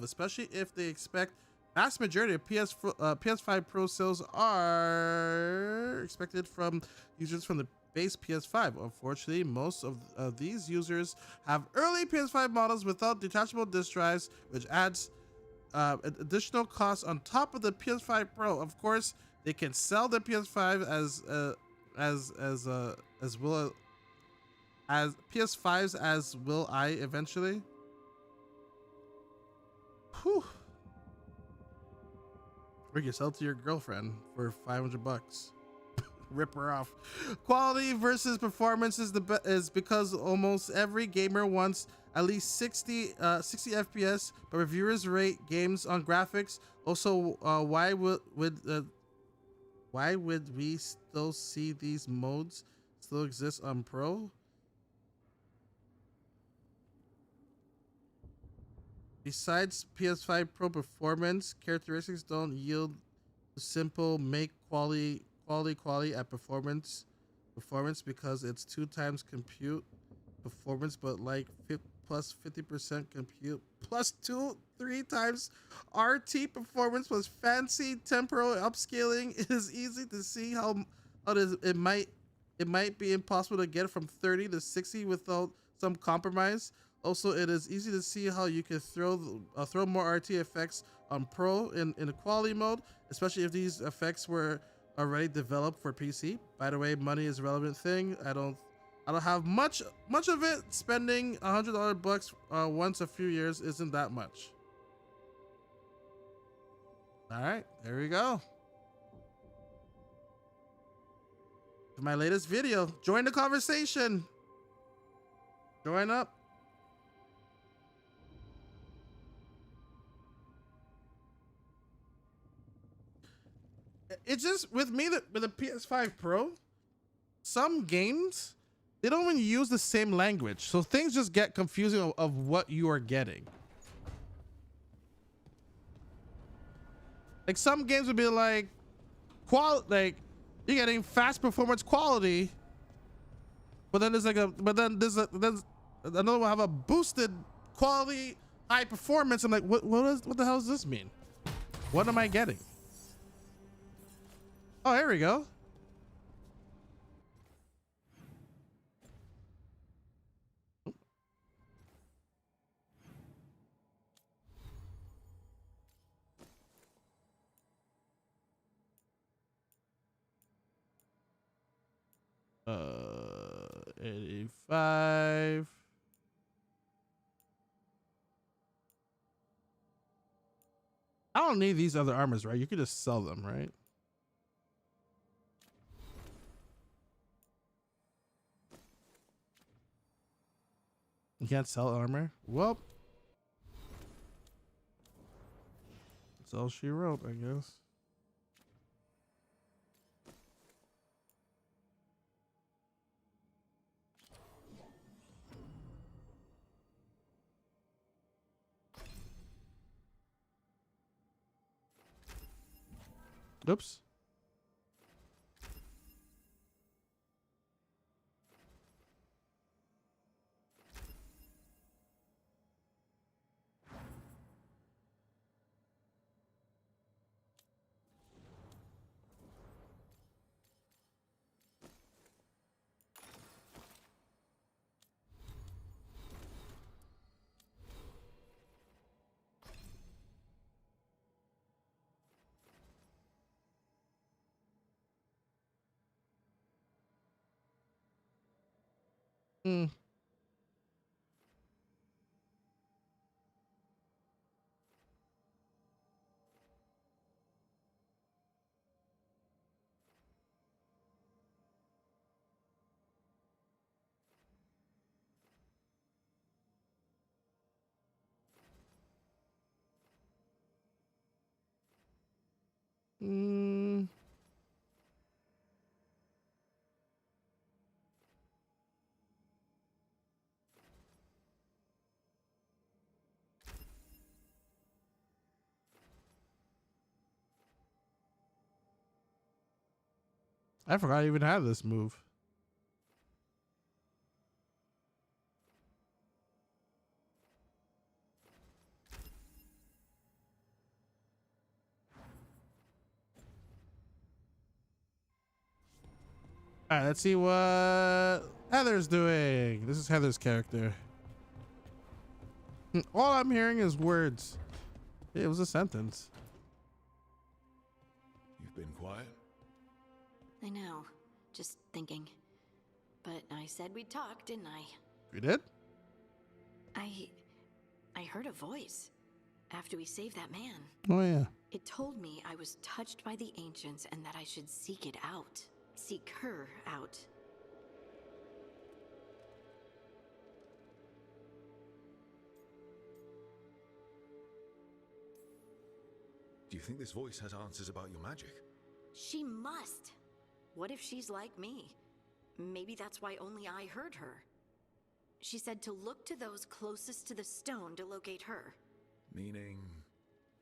especially if they expect vast majority of PS5 Pro sales are expected from users from the base PS5. Unfortunately, most of these users have early PS5 models without detachable disk drives, which adds additional costs on top of the PS5 Pro. Of course, they can sell the PS5 as PS5s as will I eventually. Whew. Or you sell to your girlfriend for $500. Rip her off. Quality versus performance is because almost every gamer wants at least 60 FPS, but reviewers rate games on graphics. Also, why would we still see these modes still exist on Pro? Besides, PS5 Pro performance characteristics don't yield simple make quality at performance because it's 2 times compute performance, but like plus 50% compute plus 2-3 times RT performance plus fancy temporal upscaling. It is easy to see how it might be impossible to get from 30 to 60 without some compromise. Also, it is easy to see how you can throw more RT effects on Pro in the quality mode, especially if these effects were already developed for PC. By the way, money is a relevant thing. I don't have much of it. Spending $100 once a few years isn't that much. All right, there we go. My latest video. Join the conversation. Join up. It's just with me that with the PS5 Pro, some games they don't even use the same language, so things just get confusing of what you are getting. Like some games would be like you're getting fast performance quality, but then there's another one have a boosted quality high performance. I'm like, what the hell does this mean? What am I getting? Oh, here we go. Uh, 85. I don't need these other armors, right? You could just sell them, right? You can't sell armor? Well, that's all she wrote, I guess. Oops. Hmm. Hmm. I forgot I even had this move. All right, let's see what Heather's doing. This is Heather's character. All I'm hearing is words. It was a sentence. You've been quiet? I know. Just thinking. But I said we'd talk, didn't I? You did? I heard a voice after we saved that man. Oh, yeah. It told me I was touched by the ancients and that I should seek it out. Seek her out. Do you think this voice has answers about your magic? She must. What if she's like me? Maybe that's why only I heard her. She said to look to those closest to the stone to locate her. Meaning?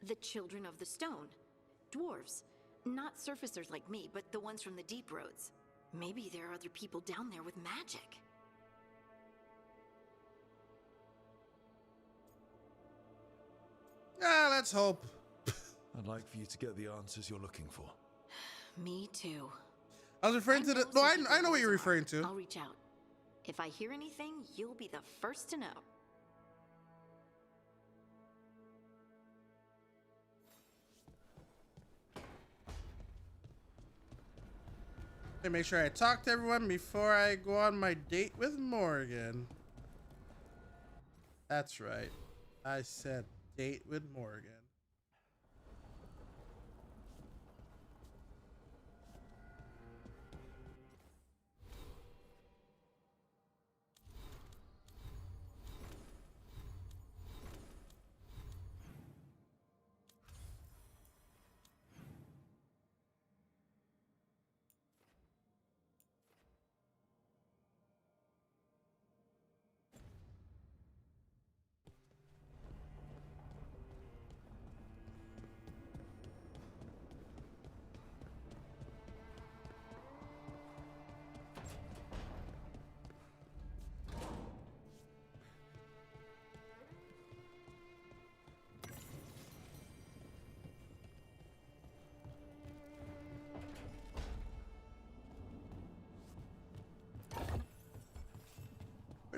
The children of the stone. Dwarves. Not surfacers like me, but the ones from the deep roads. Maybe there are other people down there with magic. Yeah, let's hope. I'd like for you to get the answers you're looking for. Me too. I was referring to the... No, I know what you're referring to. I'll reach out. If I hear anything, you'll be the first to know. Okay, make sure I talk to everyone before I go on my date with Morgan. That's right. I said date with Morgan.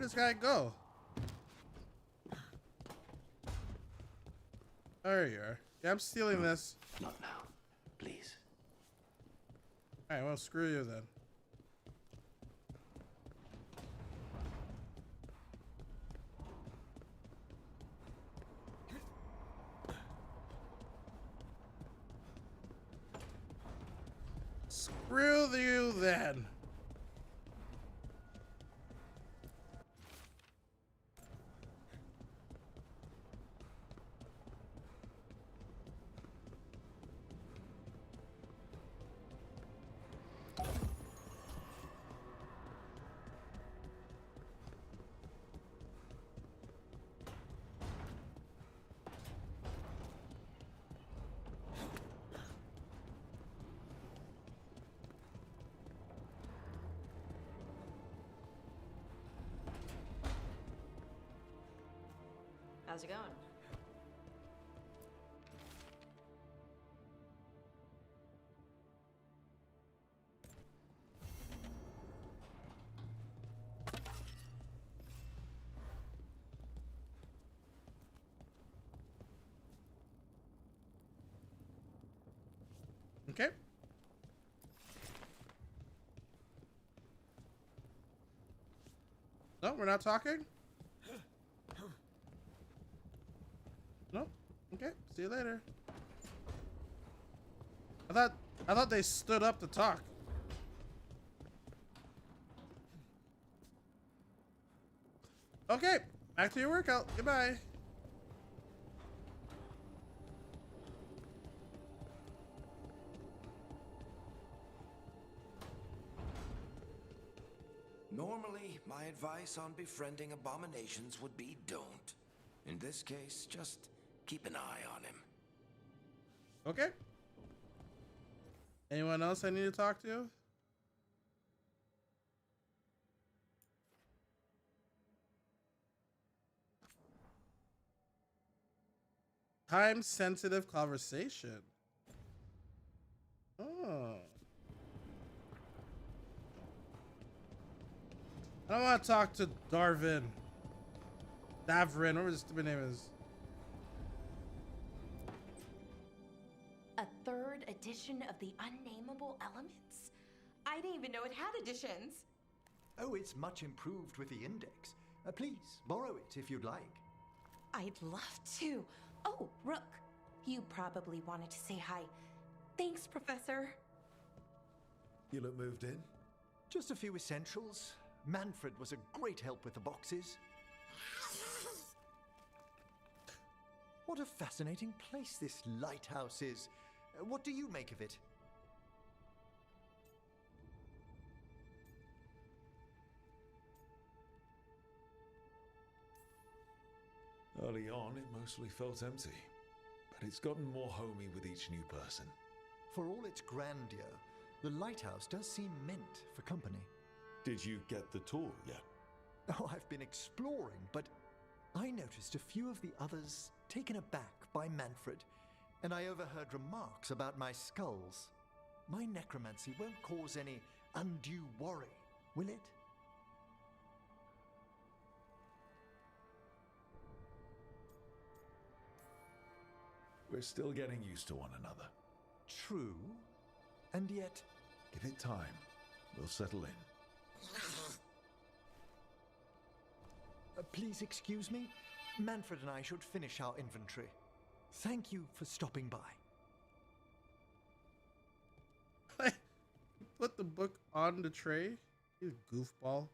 Where'd this guy go? There you are. Yeah, I'm stealing this. Not now. Please. Alright, well, screw you then. Screw you then. How's it going? Okay. No, we're not talking? No? Okay, see you later. I thought they stood up to talk. Okay, back to your workout. Goodbye. Normally, my advice on befriending abominations would be don't. In this case, just keep an eye on him. Okay. Anyone else I need to talk to? Time-sensitive conversation. Oh. I don't want to talk to Davrin, whatever his stupid name is. A third edition of the Unnameable Elements? I didn't even know it had editions. Oh, it's much improved with the index. Please, borrow it if you'd like. I'd love to. Oh, Rook, you probably wanted to say hi. Thanks, Professor. You look moved in? Just a few essentials. Manfred was a great help with the boxes. What a fascinating place this lighthouse is. What do you make of it? Early on, it mostly felt empty, but it's gotten more homey with each new person. For all its grandeur, the lighthouse does seem meant for company. Did you get the tour yet? Oh, I've been exploring, but I noticed a few of the others taken aback by Manfred, and I overheard remarks about my skulls. My necromancy won't cause any undue worry, will it? We're still getting used to one another. True, and yet... Give it time. We'll settle in. Please excuse me. Manfred and I should finish our inventory. Thank you for stopping by. Put the book on the tray. You goofball.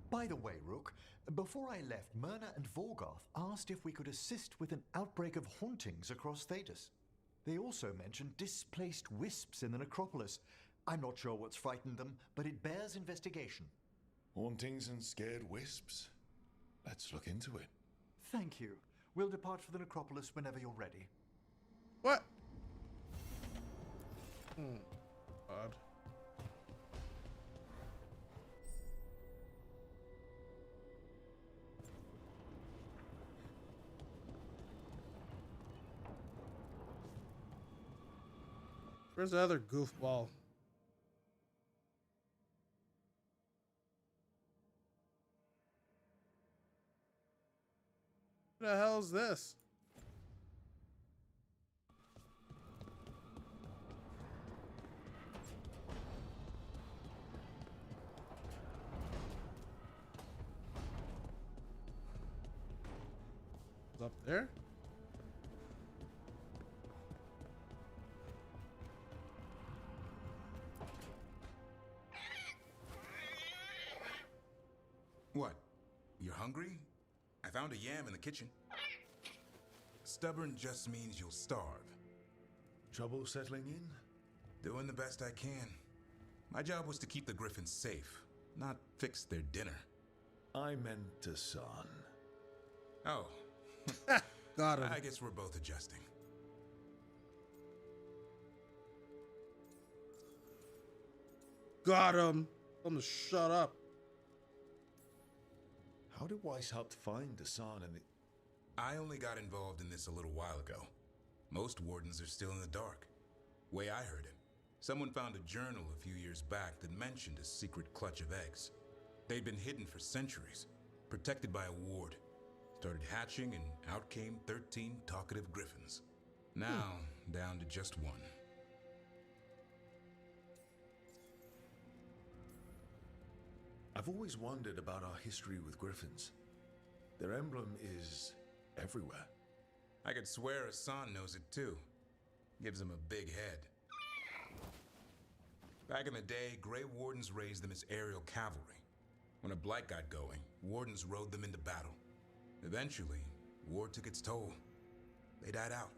By the way, Rook, before I left, Myrna and Veilguard asked if we could assist with an outbreak of hauntings across Thedas. They also mentioned displaced wisps in the necropolis. I'm not sure what's frightened them, but it bears investigation. Hauntings and scared wisps? Let's look into it. Thank you. We'll depart for the necropolis whenever you're ready. What? Odd. Where's the other goofball? What the hell is this? It's up there? What? You're hungry? I found a yam in the kitchen. Stubborn just means you'll starve. Trouble settling in? Doing the best I can. My job was to keep the Griffins safe, not fix their dinner. I meant to son. Oh. Got him. I guess we're both adjusting. Got him. Tell him to shut up. How did Weishaupt find Hassan and the... I only got involved in this a little while ago. Most wardens are still in the dark. Way I heard it, someone found a journal a few years back that mentioned a secret clutch of eggs. They'd been hidden for centuries, protected by a ward. Started hatching and out came 13 talkative griffins. Now, down to just one. I've always wondered about our history with griffins. Their emblem is everywhere. I could swear Hassan knows it too. Gives him a big head. Back in the day, Grey Wardens raised them as aerial cavalry. When a blight got going, Wardens rode them into battle. Eventually, war took its toll. They died out.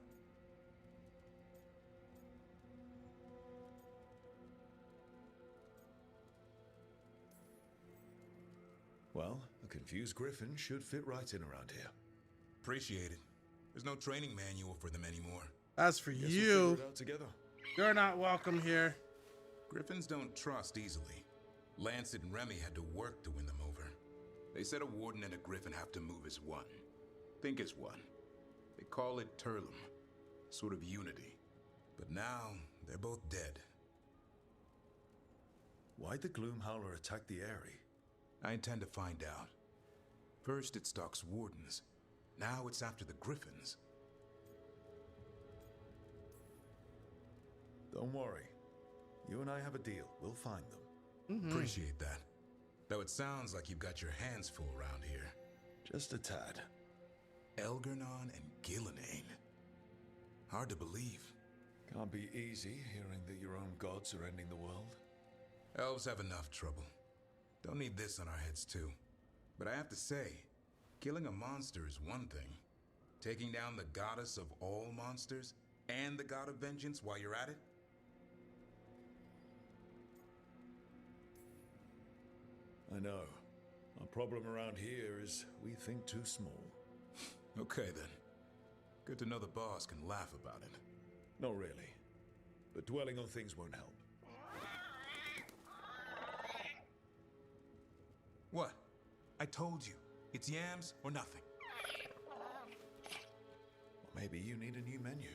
Well, a confused griffin should fit right in around here. Appreciate it. There's no training manual for them anymore. As for Guess you, we'll figure it out together. You're not welcome here. Griffins don't trust easily. Lancet and Remy had to work to win them over. They said a warden and a griffin have to move as one. Think as one. They call it Turlum. Sort of unity. But now, they're both dead. Why'd the Gloomhowler attack the Eerie? I intend to find out. First it stalks wardens. Now it's after the griffins. Don't worry. You and I have a deal. We'll find them. Appreciate that. Though it sounds like you've got your hands full around here. Just a tad. Elgernon and Gillenane. Hard to believe. Can't be easy hearing that your own gods are ending the world. Elves have enough trouble. Don't need this on our heads too. But I have to say, killing a monster is one thing. Taking down the goddess of all monsters and the god of vengeance while you're at it? I know. Our problem around here is we think too small. Okay then. Good to know the boss can laugh about it. Not really. But dwelling on things won't help. What? I told you. It's yams or nothing. Or maybe you need a new menu.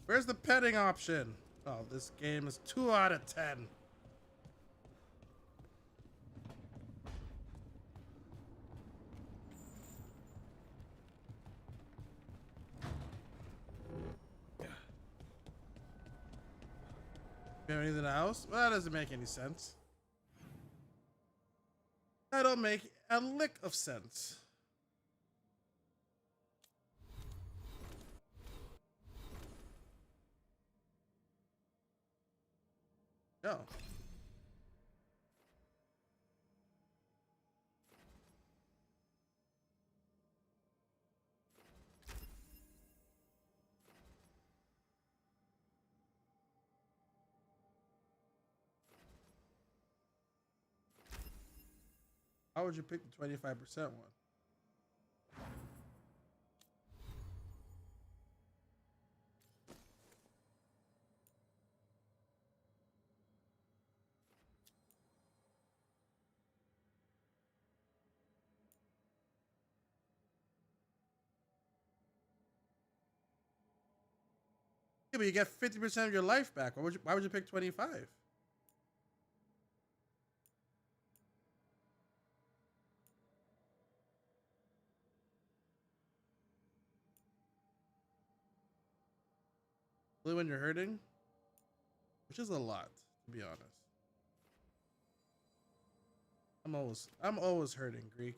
Where's the petting option? Oh, this game is 2 out of 10. You have anything else? Well, that doesn't make any sense. That don't make a lick of sense. No. How would you pick the 25% one? Yeah, but you get 50% of your life back. Why would you pick 25? Only when you're hurting, which is a lot, to be honest. I'm always hurting, Greek.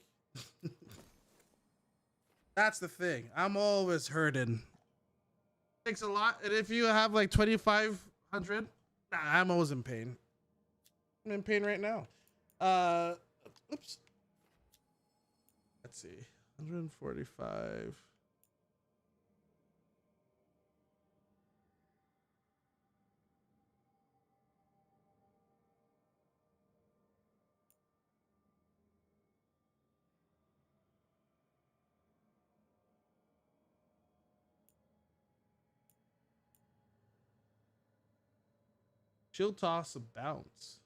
That's the thing. I'm always hurting. Takes a lot, and if you have like 2,500, nah, I'm always in pain. I'm in pain right now. Oops. Let's see, 145. Shield toss a bounce.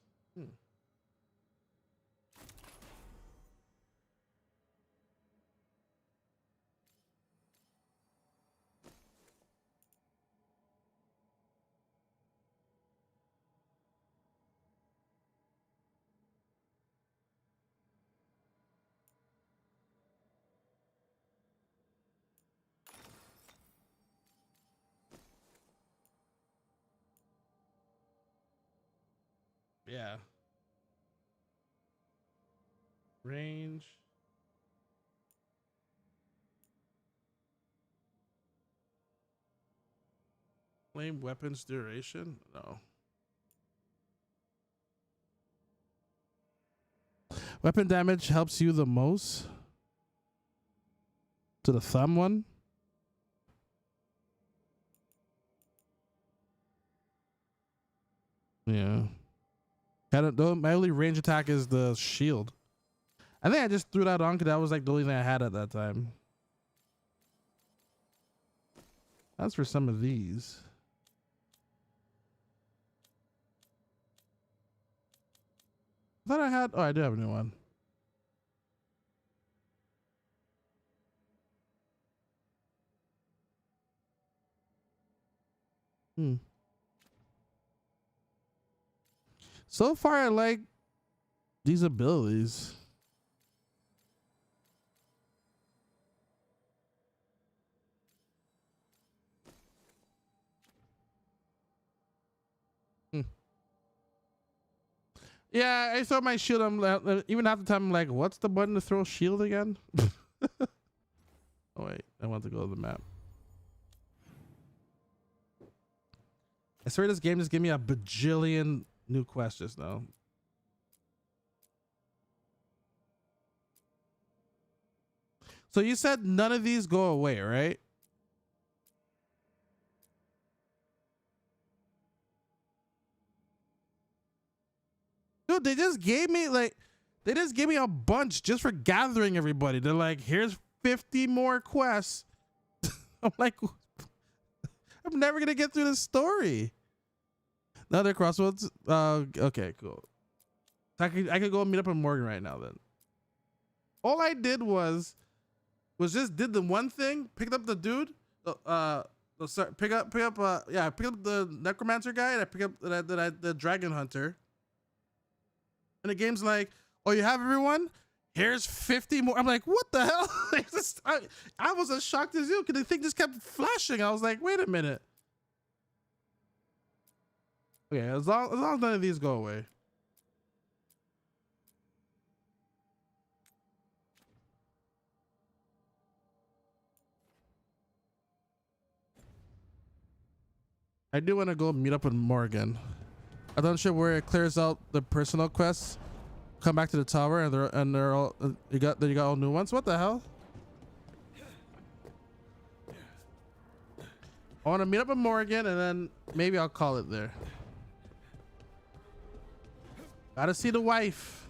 Yeah. Range. Flame weapons duration? No. Weapon damage helps you the most. To the thumb one? Yeah. My only range attack is the shield. I think I just threw that on because that was like the only thing I had at that time. That's for some of these. I thought I had. Oh, I do have a new one. So far, I like these abilities. Yeah, I throw my shield. Even half the time, I'm like, what's the button to throw shield again? Oh, wait. I want to go to the map. I swear this game just gave me a bajillion new quests just now. So you said none of these go away, right? Dude, they just gave me a bunch just for gathering everybody. They're like, here's 50 more quests. I'm like, I'm never gonna get through this story. Another crossroads. Okay, cool. I could go meet up with Morgan right now then. All I did was just did the one thing, picked up the dude, pick up the necromancer guy, and I pick up the dragon hunter. And the game's like, oh, you have everyone? Here's 50 more. I'm like, what the hell? I was as shocked as you because the thing just kept flashing. I was like, wait a minute. Okay, as long as none of these go away. I do want to go meet up with Morgan. I'm not sure where it clears out the personal quests. Come back to the tower and they're all you got all new ones. What the hell? I want to meet up with Morgan and then maybe I'll call it there. Gotta see the wife.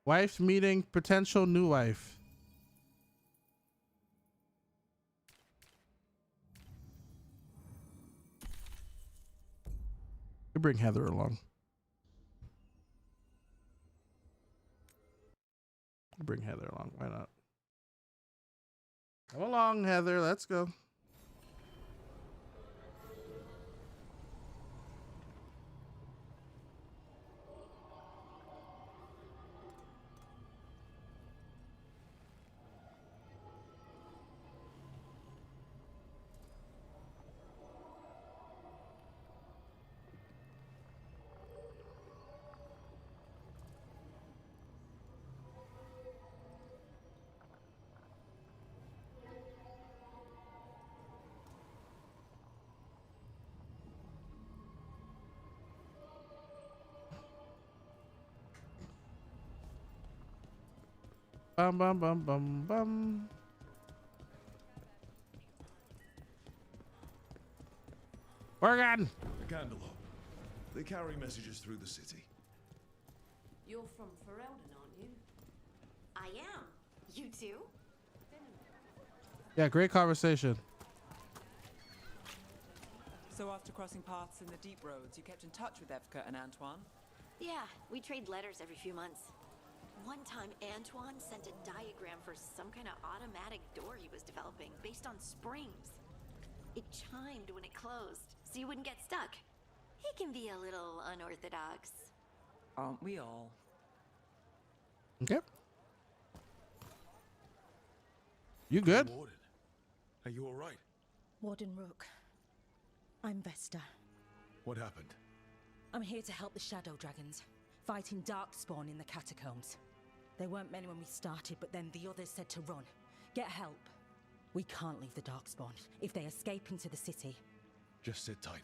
Wife meeting potential new wife. bring Heather along. Bring Heather along. Why not? Come along, Heather. Let's go. Bum bum bum bum bum. Morgan! A candle. They carry messages through the city. You're from Ferelden, aren't you? I am. You too? Yeah, great conversation. So after crossing paths in the deep roads, you kept in touch with Evka and Antoine? Yeah, we trade letters every few months. One time, Antoine sent a diagram for some kind of automatic door he was developing based on springs. It chimed when it closed, so you wouldn't get stuck. He can be a little unorthodox. Aren't we all? Okay. You good? Warden, are you all right? Warden Rook. I'm Vesta. What happened? I'm here to help the Shadow Dragons, fighting Darkspawn in the catacombs. There weren't many when we started, but then the others said to run. Get help. We can't leave the Darkspawn if they escape into the city. Just sit tight.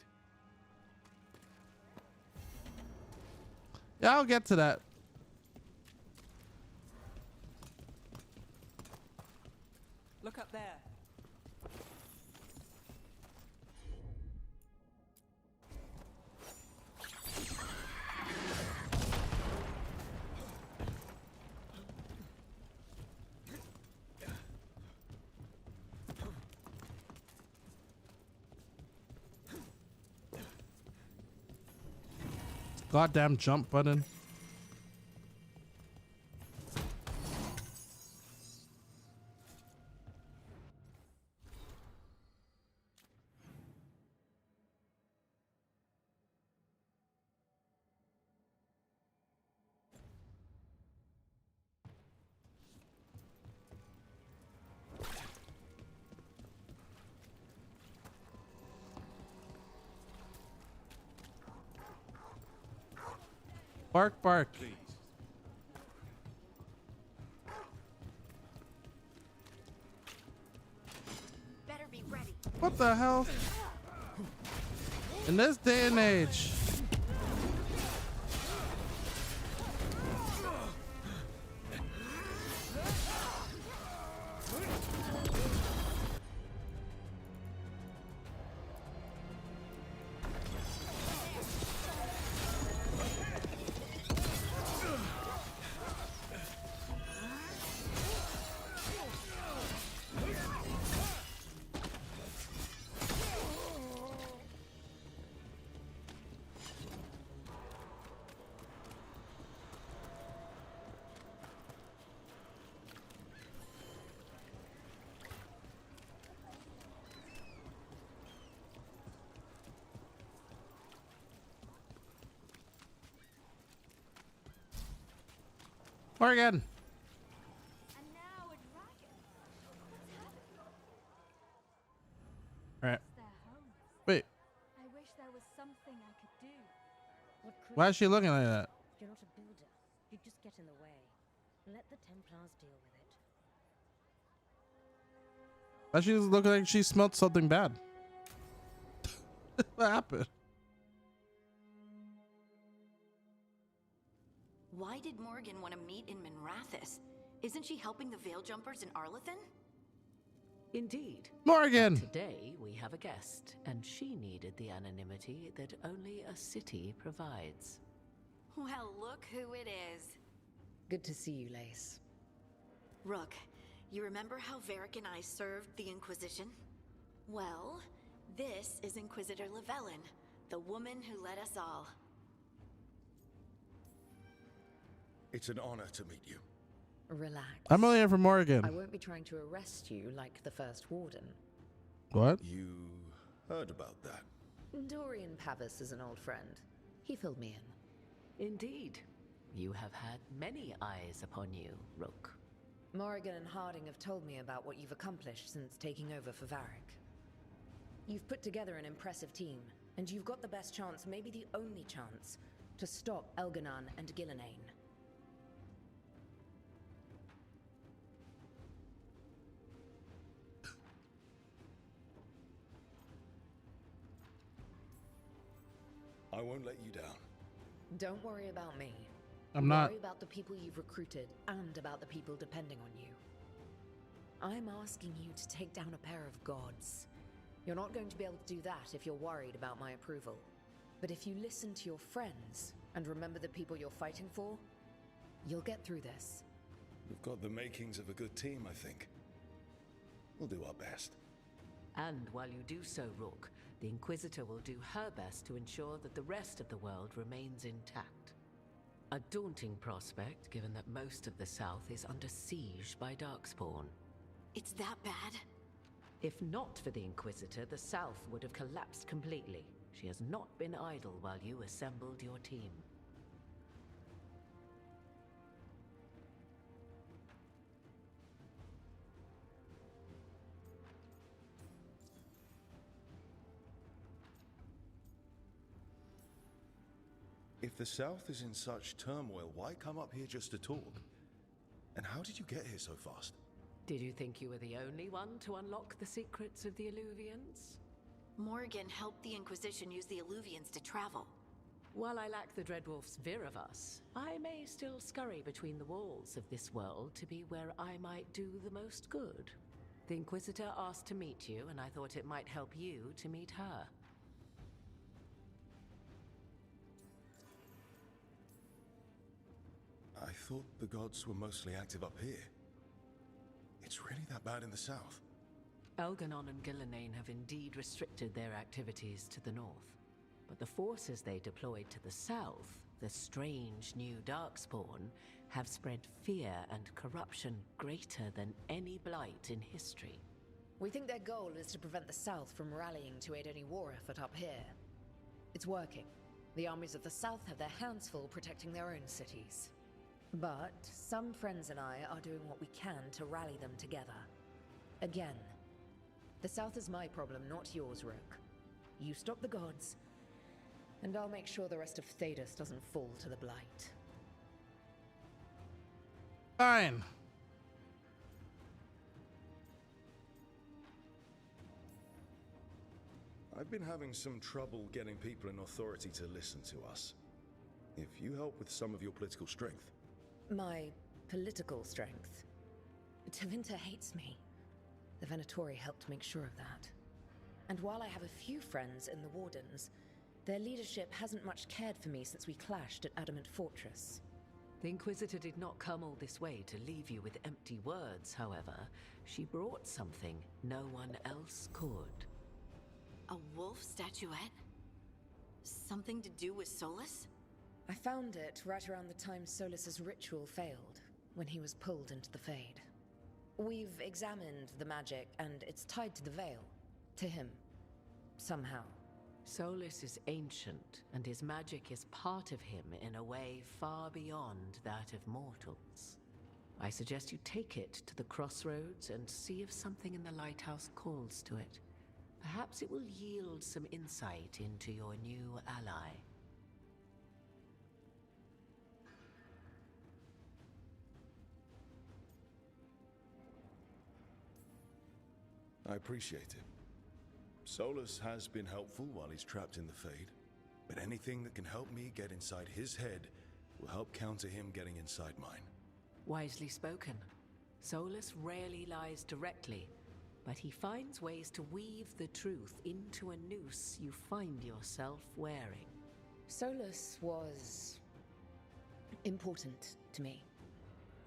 Yeah, I'll get to that. Look up there. Goddamn jump button. Bark, bark. Please. Better be ready. What the hell? In this day and age. Morgan. All right. Wait. I wish there was something I could do. Why is she looking like that? You're not a builder. You just get in the way. Let the Templars deal with it. Why she looking like she smelled something bad? What happened? Why did Morgan want to meet in Minrathous? Isn't she helping the Veil Jumpers in Arlathan? Indeed. Morgan! Today we have a guest, and she needed the anonymity that only a city provides. Well, look who it is. Good to see you, Lace. Rook, you remember how Varric and I served the Inquisition? Well, this is Inquisitor Llewellyn, The woman who led us all. It's an honor to meet you. Relax. I'm only here for Morgan. I won't be trying to arrest you like the first warden. What? You heard about that? Dorian Pavis is an old friend. He filled me in. Indeed. You have had many eyes upon you, Rook. Morrigan and Harding have told me about what you've accomplished since taking over for Varric. You've put together an impressive team, and you've got the best chance, maybe the only chance, to stop Elganon and Gillenane. I won't let you down. Don't worry about me. I'm not. Worry about the people you've recruited and about the people depending on you. I'm asking you to take down a pair of gods. You're not going to be able to do that if you're worried about my approval. But if you listen to your friends and remember the people you're fighting for, you'll get through this. We've got the makings of a good team, I think. We'll do our best. And while you do so, Rook, the Inquisitor will do her best to ensure that the rest of the world remains intact. A daunting prospect, given that most of the South is under siege by Darkspawn. It's that bad? If not for the Inquisitor, the South would have collapsed completely. She has not been idle while you assembled your team. If the South is in such turmoil, why come up here just to talk? And how did you get here so fast? Did you think you were the only one to unlock the secrets of the Illuvians? Morgan helped the Inquisition use the Illuvians to travel. While I lack the Dreadwolf's Viravus, I may still scurry between the walls of this world to be where I might do the most good. The Inquisitor asked to meet you, and I thought it might help you to meet her. I thought the gods were mostly active up here. It's really that bad in the south? Elganon and Gillenane have indeed restricted their activities to the north. But the forces they deployed to the south, the strange new Darkspawn, have spread fear and corruption greater than any blight in history. We think their goal is to prevent the South from rallying to aid any war effort up here. It's working. The armies of the South have their hands full protecting their own cities. But some friends and I are doing what we can to rally them together. Again, the South is my problem, not yours, Rook. You stop the gods, and I'll make sure the rest of Thedas doesn't fall to the blight. Fine. I've been having some trouble getting people in authority to listen to us. If you help with some of your political strength. My political strength? Tevinter hates me. The Venatori helped make sure of that. And while I have a few friends in the Wardens, their leadership hasn't much cared for me since we clashed at Adamant Fortress. The Inquisitor did not come all this way to leave you with empty words, however. She brought something no one else could. A wolf statuette? Something to do with Solus? I found it right around the time Solus's ritual failed, when he was pulled into the Fade. We've examined the magic, and it's tied to the Veil. To him. Somehow. Solus is ancient, and his magic is part of him in a way far beyond that of mortals. I suggest you take it to the crossroads and see if something in the lighthouse calls to it. Perhaps it will yield some insight into your new ally. I appreciate it. Solus has been helpful while he's trapped in the Fade, but anything that can help me get inside his head will help counter him getting inside mine. Wisely spoken. Solus rarely lies directly, but he finds ways to weave the truth into a noose you find yourself wearing. Solus was important to me.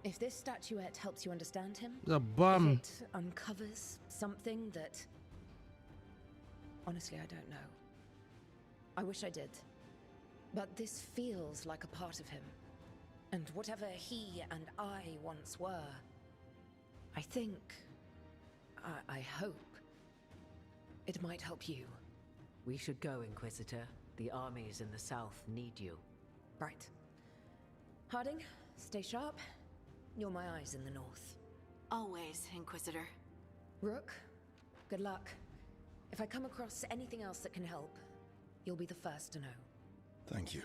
If this statuette helps you understand him, a bum. if it uncovers something that... Honestly, I don't know. I wish I did. But this feels like a part of him. And whatever he and I once were, I think, I hope, it might help you. We should go, Inquisitor. The armies in the south need you. Right. Harding, stay sharp. You're my eyes in the north. Always, Inquisitor. Rook, good luck. If I come across anything else that can help, you'll be the first to know. Thank you.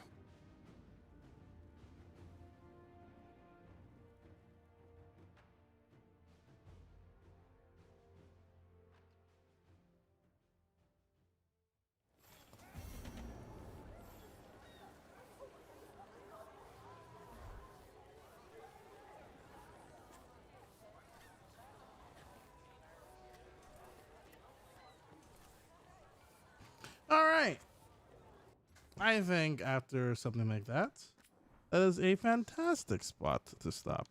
All right. I think after something like that, that is a fantastic spot to stop.